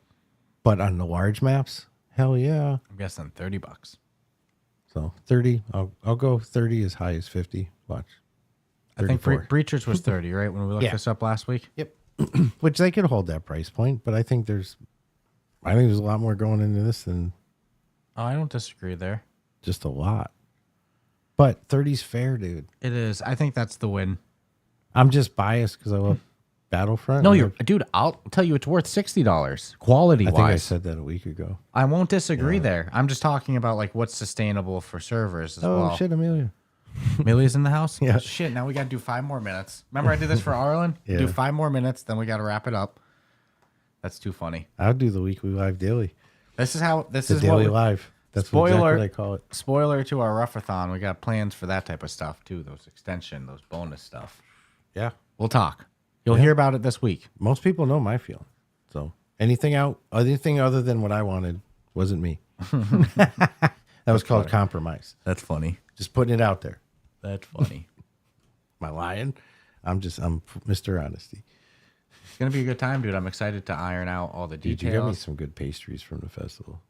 But on the large maps, hell yeah. I'm guessing $30. So 30. I'll go 30 as high as 50. Watch. I think 34. Breachers was 30, right? When we looked Yeah. this up last week. Yep. Which they could hold that price point, but I think there's a lot more going into this than Oh, I don't disagree there. just a lot. But 30's fair, dude. It is. I think that's the win. I'm just biased because I love Battlefront. No, and dude. I'll tell you, it's worth $60 quality I think I wise. said that a week ago. I won't disagree there. I'm just talking about like what's sustainable for servers as Oh well. shit, Amelia. Millie's in the house? Yeah. Shit, now we got to do 5 more minutes. Remember I did this for Arlen? Yeah. Do 5 more minutes, then we got to wrap it up. That's too funny. I'll do the weekly live daily. This is The daily live. That's exactly what I call it. Spoiler to our Ruffathon. We got plans for that type of stuff too. Those extension, those bonus stuff. Yeah. We'll talk. You'll hear about it this week. Most people know my feeling. So anything other than what I wanted wasn't me. That was called compromise. That's funny. Just putting it out there. That's funny. Am I lying? I'm Mr. Honesty. It's gonna be a good time, dude. I'm excited to iron out all the Dude, you got me details. some good pastries from the festival.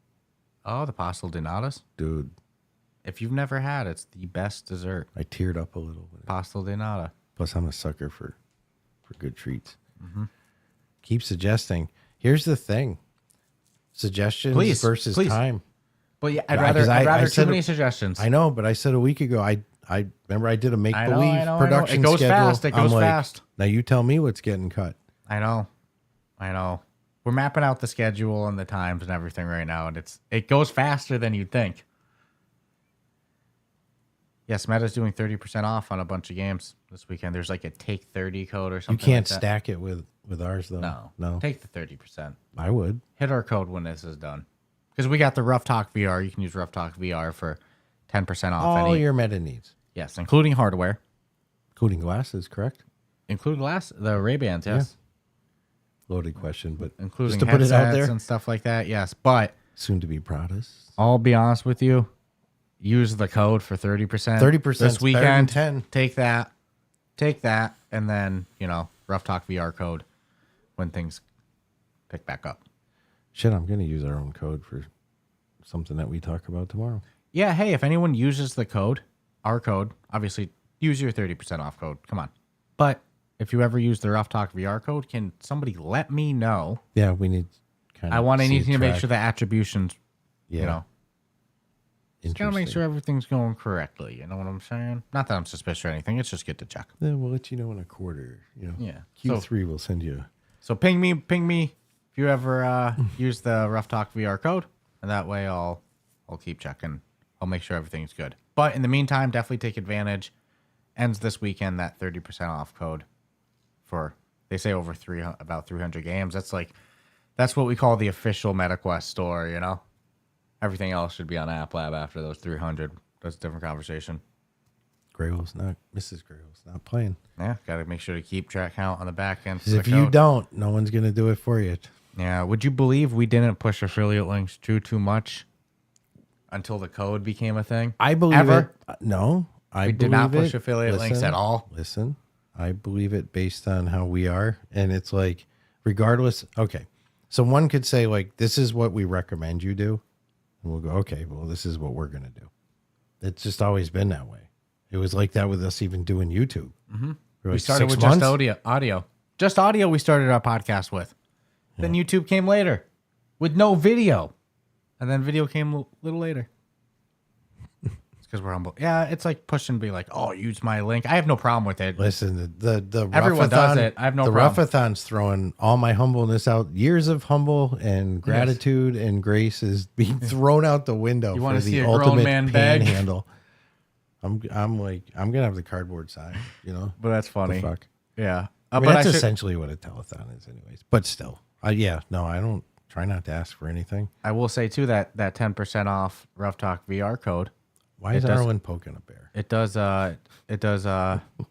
Oh, the pastel de natas. Dude, If you've never had, it's the best dessert. I teared up a little. Pastel de nata. Plus, I'm a sucker for good treats. Mm-hmm. Keep suggesting. Here's the thing. Suggestions versus please. time. But yeah, I'd Yeah, rather 'cause I too said- many suggestions. I know, but I said a week ago, I remember I did a make-believe I know. production It goes schedule. fast. It goes I'm like, fast. Now you tell me what's getting cut. I know. We're mapping out the schedule and the times and everything right now, and it goes faster than you'd think. Yes, Meta's doing 30% off on a bunch of games this weekend. There's like a take 30 code or You something. can't like that. stack it with ours, though. No. Take the 30%. I would. Hit our code when this is done. Because we got the Ruff Talk VR. You can use Ruff Talk VR for 10% off. All your meta needs. Yes, including hardware. Including glasses, correct? Include the Ray-Bans, yes. Loaded question, but Including just to put it out there, and stuff like that, yes. But soon to be Pradas. I'll be honest with you. Use the code for 30%. 30% this weekend. 10. Take that, and then Ruff Talk VR code when things pick back up. Shit, I'm going to use our own code for something that we talk about tomorrow. Yeah, hey, if anyone uses the code, our code, obviously use your 30% off code. Come on. But if you ever use the Ruff Talk VR code, can somebody let me know? Yeah, we need kind of I need to make sure the attributions, Yeah. you know, just gotta make Interesting. sure everything's going correctly. You know what I'm saying? Not that I'm suspicious or anything. It's just good to check. Then we'll let you know in a quarter. You know, Yeah. Q3 will send you. So ping me if you ever use the Ruff Talk VR code, and that way I'll keep checking. I'll make sure everything's good. But in the meantime, definitely take advantage. Ends this weekend, that 30% off code for, they say over about 300 games. That's what we call the official MetaQuest store, you know? Everything else should be on App Lab after those 300. That's a different conversation. Mrs. Grayl's not playing. Yeah, got to make sure to keep track count on the back end. If you don't, no one's going to do it for you. Yeah, would you believe we didn't push affiliate links too much until the code became a thing? I believe Ever? it. No, I We did not push it. affiliate links at all. Listen, I believe it based on how we are. And it's like, regardless. Okay. So one could say, like, this is what we recommend you do. And we'll go, okay, well, this is what we're going to do. It's just always been that way. It was like that with us even doing YouTube. Mm-hmm. Like We started 6 with months. just audio. Just audio we started our podcast with. Then YouTube came later with no video. And then video came a little later. It's because we're humble. Yeah, it's like push and be like, oh, use my link. I have no problem with it. Listen, the Everyone does it. I have no problem. The Ruffathon's throwing all my humbleness out. Years of humble and gratitude and grace is being thrown out the window. You for want to the see a grown ultimate man beg? panhandle. I'm gonna have the cardboard sign, you know. But that's funny. The fuck. Yeah. I mean, but that's I should, essentially what a telethon is, anyways. But still, I don't try not to ask for anything. I will say too that 10% off Ruff Talk VR code. Why is Arlen poking a bear? It does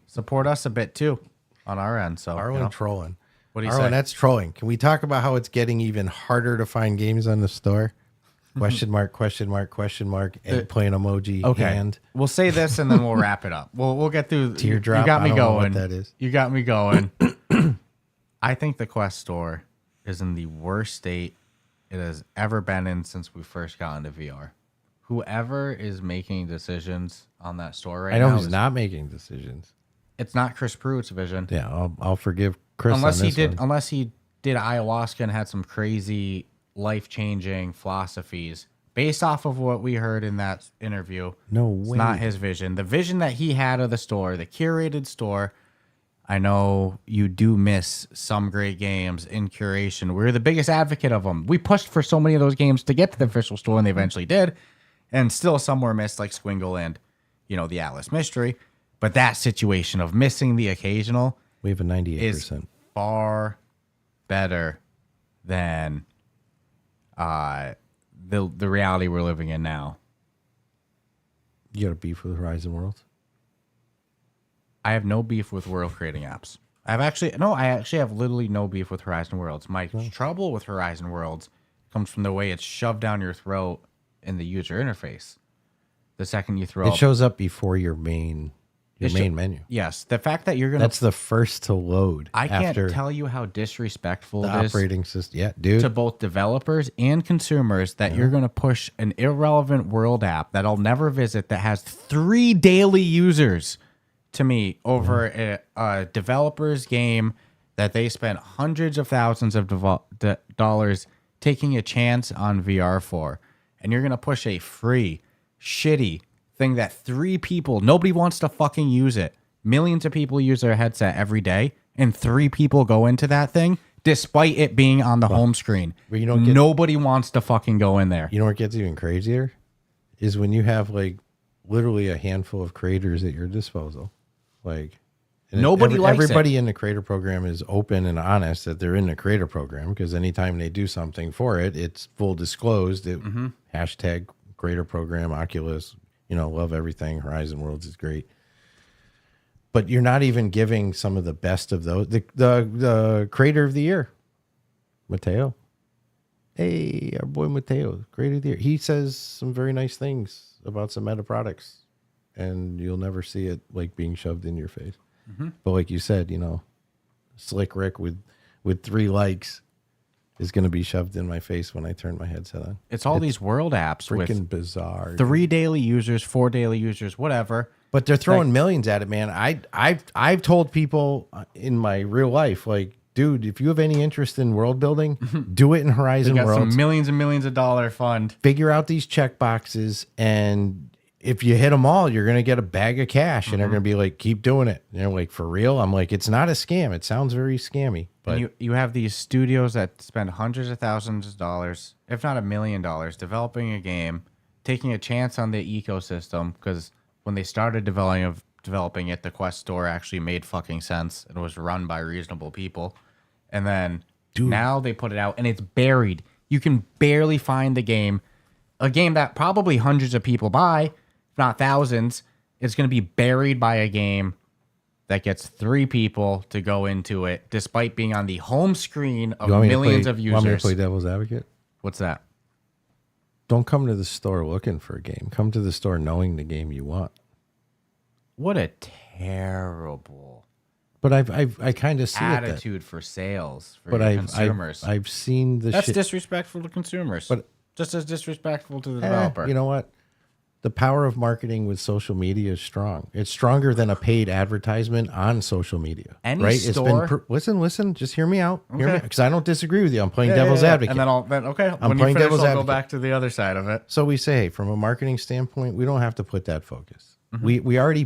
support us a bit too on our end. So Arlen trolling. What do you Arlen, say? that's trolling. Can we talk about how it's getting even harder to find games on the store? Question mark, eggplant emoji, Okay. hand. We'll say this and then we'll wrap it up. We'll get through. Teardrop. You got me I don't know going. what that is. You got me going. I think the Quest store is in the worst state it has ever been in since we first got into VR. Whoever is making decisions on that store right now, I know he's not making decisions. It's not Chris Pruitt's vision. Yeah, I'll forgive Chris unless on he this did. one. Unless he did ayahuasca and had some crazy life-changing philosophies based off of what we heard in that interview. No It's way. not his vision. The vision that he had of the store, the curated store. I know you do miss some great games in curation. We're the biggest advocate of them. We pushed for so many of those games to get to the official store, and they eventually did. And still some were missed, like Squingle and, the Atlas Mystery. But that situation of missing the occasional We have a 98%. is far better than the reality we're living in now. You got a beef with Horizon Worlds? I have no beef with world creating apps. I actually have literally no beef with Horizon Worlds. My trouble with Horizon Worlds comes from the way it's shoved down your throat in the user interface. The second you throw It shows up before your main menu. Yes, the fact that you're gonna That's the first to load. I can't after tell you how disrespectful the it is operating system. Yeah, dude. to both developers and consumers that you're going to push an irrelevant world app that I'll never visit that has 3 daily users to me over a developer's game that they spent hundreds of thousands of dollars taking a chance on VR for. And you're going to push a free, shitty thing that 3 people, nobody wants to fucking use it. Millions of people use their headset every day, and 3 people go into that thing despite it being on the home screen. But you don't get- Nobody wants to fucking go in there. You know what gets even crazier? Is when you have like literally a handful of creators at your disposal. Like and Nobody likes everybody in the creator program is open and honest that they're in the creator program because anytime they do something for it, it's full disclosed. Hashtag creator program, Oculus, love everything. Horizon Worlds is great. But you're not even giving some of the best of those. The creator of the year, Mateo. Hey, our boy Mateo, creator of the year. He says some very nice things about some meta products, and you'll never see it like being shoved in your face. But like you said, Slick Rick with 3 likes is going to be shoved in my face when I turn my headset on. It's all these world apps Freaking with bizarre. 3 daily users, 4 daily users, whatever. But they're throwing millions at it, man. I've told people in my real life, like, dude, if you have any interest in world building, do it in Horizon They got Worlds. some millions and millions of dollar fund. Figure out these check boxes, and if you hit them all, you're gonna get a bag of cash, and they're gonna be like, keep doing it. And they're like, for real? I'm like, it's not a scam. It sounds very scammy, but And you have these studios that spend hundreds of thousands of dollars, if not $1 million, developing a game, taking a chance on the ecosystem, because when they started developing it, the Quest store actually made fucking sense. It was run by reasonable people. And then now they put it out and it's buried. You can barely find the game. A game that probably hundreds of people buy, if not thousands, is going to be buried by a game that gets 3 people to go into it, despite being on the home screen of millions of users. Want me to play devil's advocate? What's that? Don't come to the store looking for a game. Come to the store knowing the game you want. What a terrible But I kind of see attitude for sales for consumers. I've seen the That's shit. disrespectful to consumers. But just as disrespectful to the developer. You know what? The power of marketing with social media is strong. It's stronger than a paid advertisement on social media. Any store- It's been listen. Just hear me out. Okay. Because I don't disagree with you. I'm playing devil's advocate. And then okay. I'm When you playing finish, devil's I'll go advocate. back to the other side of it. So we say, hey, from a marketing standpoint, we don't have to put that focus. Mm-hmm. We already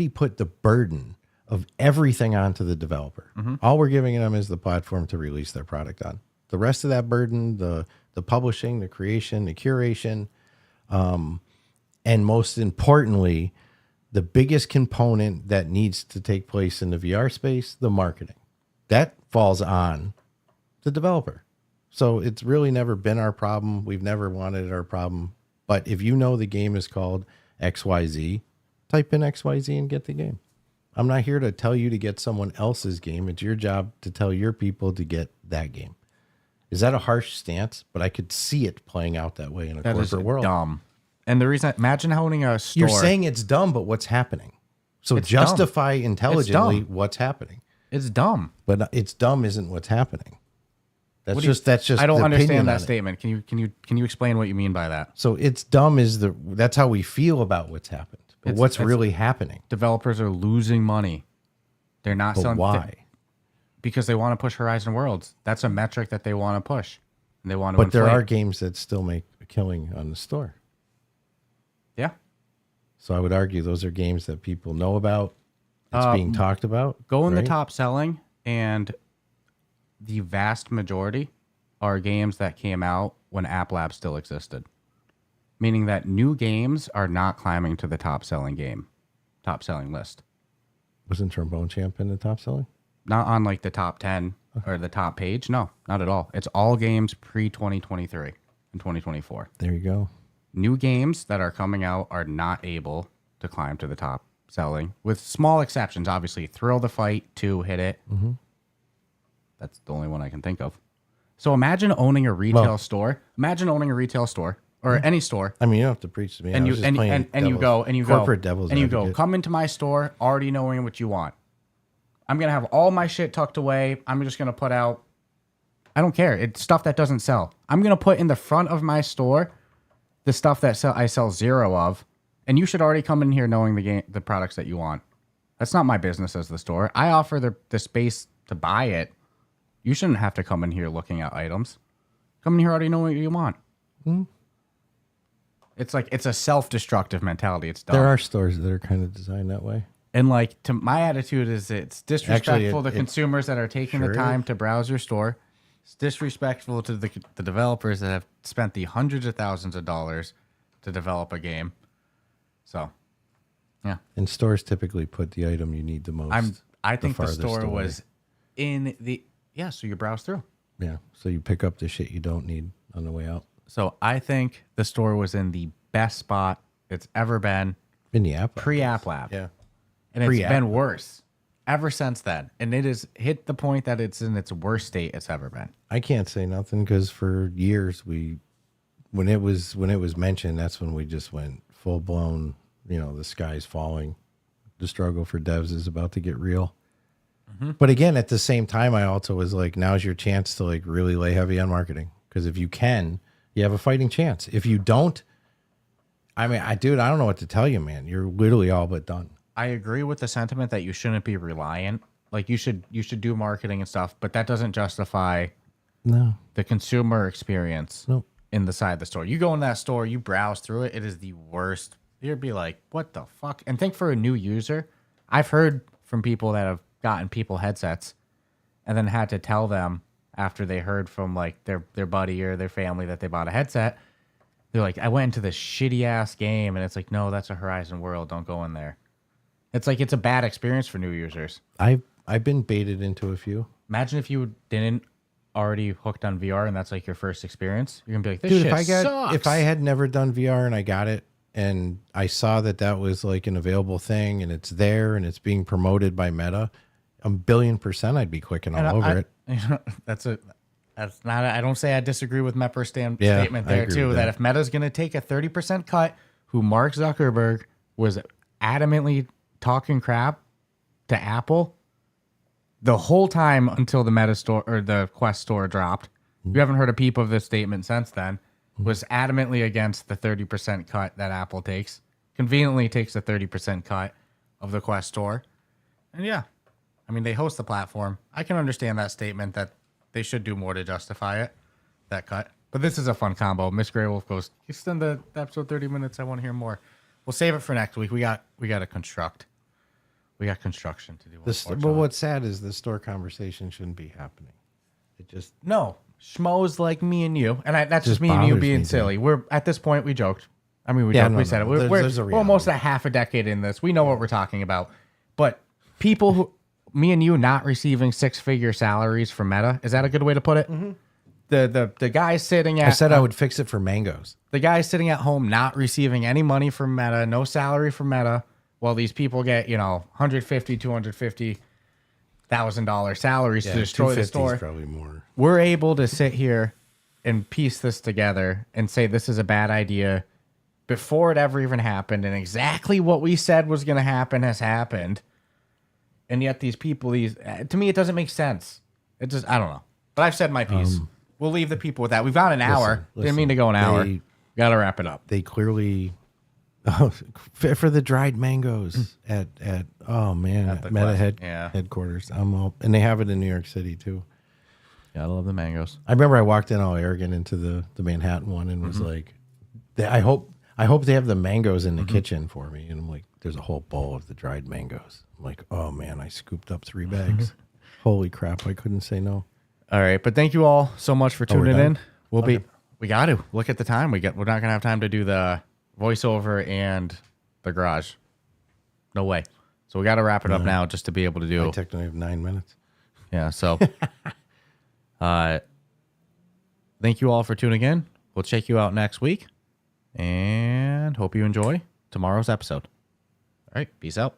put the burden of everything onto the developer. Mm-hmm. All we're giving them is the platform to release their product on. The rest of that burden, the publishing, the creation, the curation, and most importantly, the biggest component that needs to take place in the VR space, the marketing. That falls on the developer. So it's really never been our problem. We've never wanted it our problem. But if you know the game is called XYZ, type in XYZ and get the game. I'm not here to tell you to get someone else's game. It's your job to tell your people to get that game. Is that a harsh stance? But I could see it playing out that way in a That is corporate world. dumb. And the reason, imagine owning a store. You're saying it's dumb, but what's happening? So It's justify intelligently dumb. what's happening. It's dumb. But it's dumb isn't what's happening. That's What do you- just I don't the opinion understand that on it. statement. Can you explain what you mean by that? So it's dumb that's how we feel about what's happened. But what's really happening? Developers are losing money. They're not But selling. why? Because they want to push Horizon Worlds. That's a metric that they want to push. And they want to But there inflate. are games that still make a killing on the store. Yeah. So I would argue those are games that people know about. It's being talked about. Go in the right? top selling, and the vast majority are games that came out when App Lab still existed. Meaning that new games are not climbing to the top selling list. Wasn't Trombone Champ in the top selling? Not on like the top 10 or the top page. No, not at all. It's all games pre-2023 and 2024. There you go. New games that are coming out are not able to climb to the top selling, with small exceptions. Obviously, Thrill the Fight 2 hit it. Mm-hmm. That's the only one I can think of. So imagine owning a retail store. Imagine owning a retail store or any store. I mean, you don't have to preach to me. And I you was just playing corporate devil's and you go, advocate. come into my store already knowing what you want. I'm gonna have all my shit tucked away. I'm just gonna put out. I don't care. It's stuff that doesn't sell. I'm gonna put in the front of my store the stuff that I sell zero of, and you should already come in here knowing the products that you want. That's not my business as the store. I offer the space to buy it. You shouldn't have to come in here looking at items. Come in here already knowing what you want. It's like it's a self-destructive mentality. It's dumb. There are stores that are kind of designed that way. And like, to my attitude is it's disrespectful to consumers that are taking the sure time is. to browse your store. It's disrespectful to the developers that have spent the hundreds of thousands of dollars to develop a game. So, yeah, And stores typically put the item you need the most. I think the farthest store away. was in the so you browse through. Yeah. So you pick up the shit you don't need on the way out. So I think the store was in the best spot it's ever been In the app. pre-App Lab. Yeah. And it's Pre-App been Lab. worse ever since then. And it has hit the point that it's in its worst state it's ever been. I can't say nothing because for years when it was mentioned, that's when we just went full blown. The sky's falling. The struggle for devs is about to get real. But again, at the same time, I also was like, now's your chance to like really lay heavy on marketing. Because if you can, you have a fighting chance. If you don't, I mean, I don't know what to tell you, man. You're literally all but done. I agree with the sentiment that you shouldn't be reliant. Like you should do marketing and stuff, but that doesn't justify the consumer experience inside the store. You go in that store, you browse through it, it is the worst. You'd be like, what the fuck? And think for a new user, I've heard from people that have gotten people headsets and then had to tell them after they heard from like their buddy or their family that they bought a headset. They're like, I went into this shitty ass game, and it's like, no, that's a Horizon World. Don't go in there. It's like it's a bad experience for new users. I've been baited into a few. Imagine if you didn't already hooked on VR and that's like your first experience. You're gonna be like, this Dude, shit sucks. if I had never done VR and I got it and I saw that was like an available thing and it's there and it's being promoted by Meta, 1,000,000,000% I'd be clicking all over it. You know, that's not. I don't say I disagree with Mepper's statement there too. That if Meta's gonna take a 30% cut, who Mark Zuckerberg was adamantly talking crap to Apple the whole time until the Meta store or the Quest store dropped. You haven't heard a peep of this statement since then. Was adamantly against the 30% cut that Apple takes. Conveniently takes the 30% cut of the Quest store. And yeah, I mean, they host the platform. I can understand that statement that they should do more to justify it, that cut. But this is a fun combo. Miss Grey Wolf goes, extend the episode 30 minutes. I want to hear more. We'll save it for next week. We got to construct. We got construction to do. But what's sad is the store conversation shouldn't be happening. It just no schmoes like me and you, and that's just me and you being silly. We're at this point we joked. I mean, we joked. We said it. We're almost a half a decade in this. We know what we're talking about. But people who, me and you, not receiving 6-figure salaries from Meta, is that a good way to put it? Mm-hmm. The guy sitting at I said I would fix it for mangoes. The guy sitting at home not receiving any money from Meta, no salary from Meta. Well, these people get, $150,000, $250,000 salaries to destroy the store. Probably more. We're able to sit here and piece this together and say this is a bad idea before it ever even happened, and exactly what we said was going to happen has happened. And yet these people, to me, it doesn't make sense. It just, I don't know. But I've said my piece. We'll leave the people with that. We've got an hour. Didn't mean to go an hour. Got to wrap it up. They clearly... Oh, for the dried mangoes at Meta headquarters. And they have it in New York City too. Gotta love the mangoes. I remember I walked in all arrogant into the Manhattan one and was like, I hope they have the mangoes in the kitchen for me. And I'm like, there's a whole bowl of the dried mangoes. I'm like, oh man, I scooped up 3 bags. Holy crap, I couldn't say no. All right, but thank you all so much for tuning in. We got to look at the time. We're not gonna have time to do the voiceover and the garage. No way. So we got to wrap it up now just to be able to do. I technically have 9 minutes. Yeah. So, thank you all for tuning in. We'll check you out next week and hope you enjoy tomorrow's episode. All right. Peace out.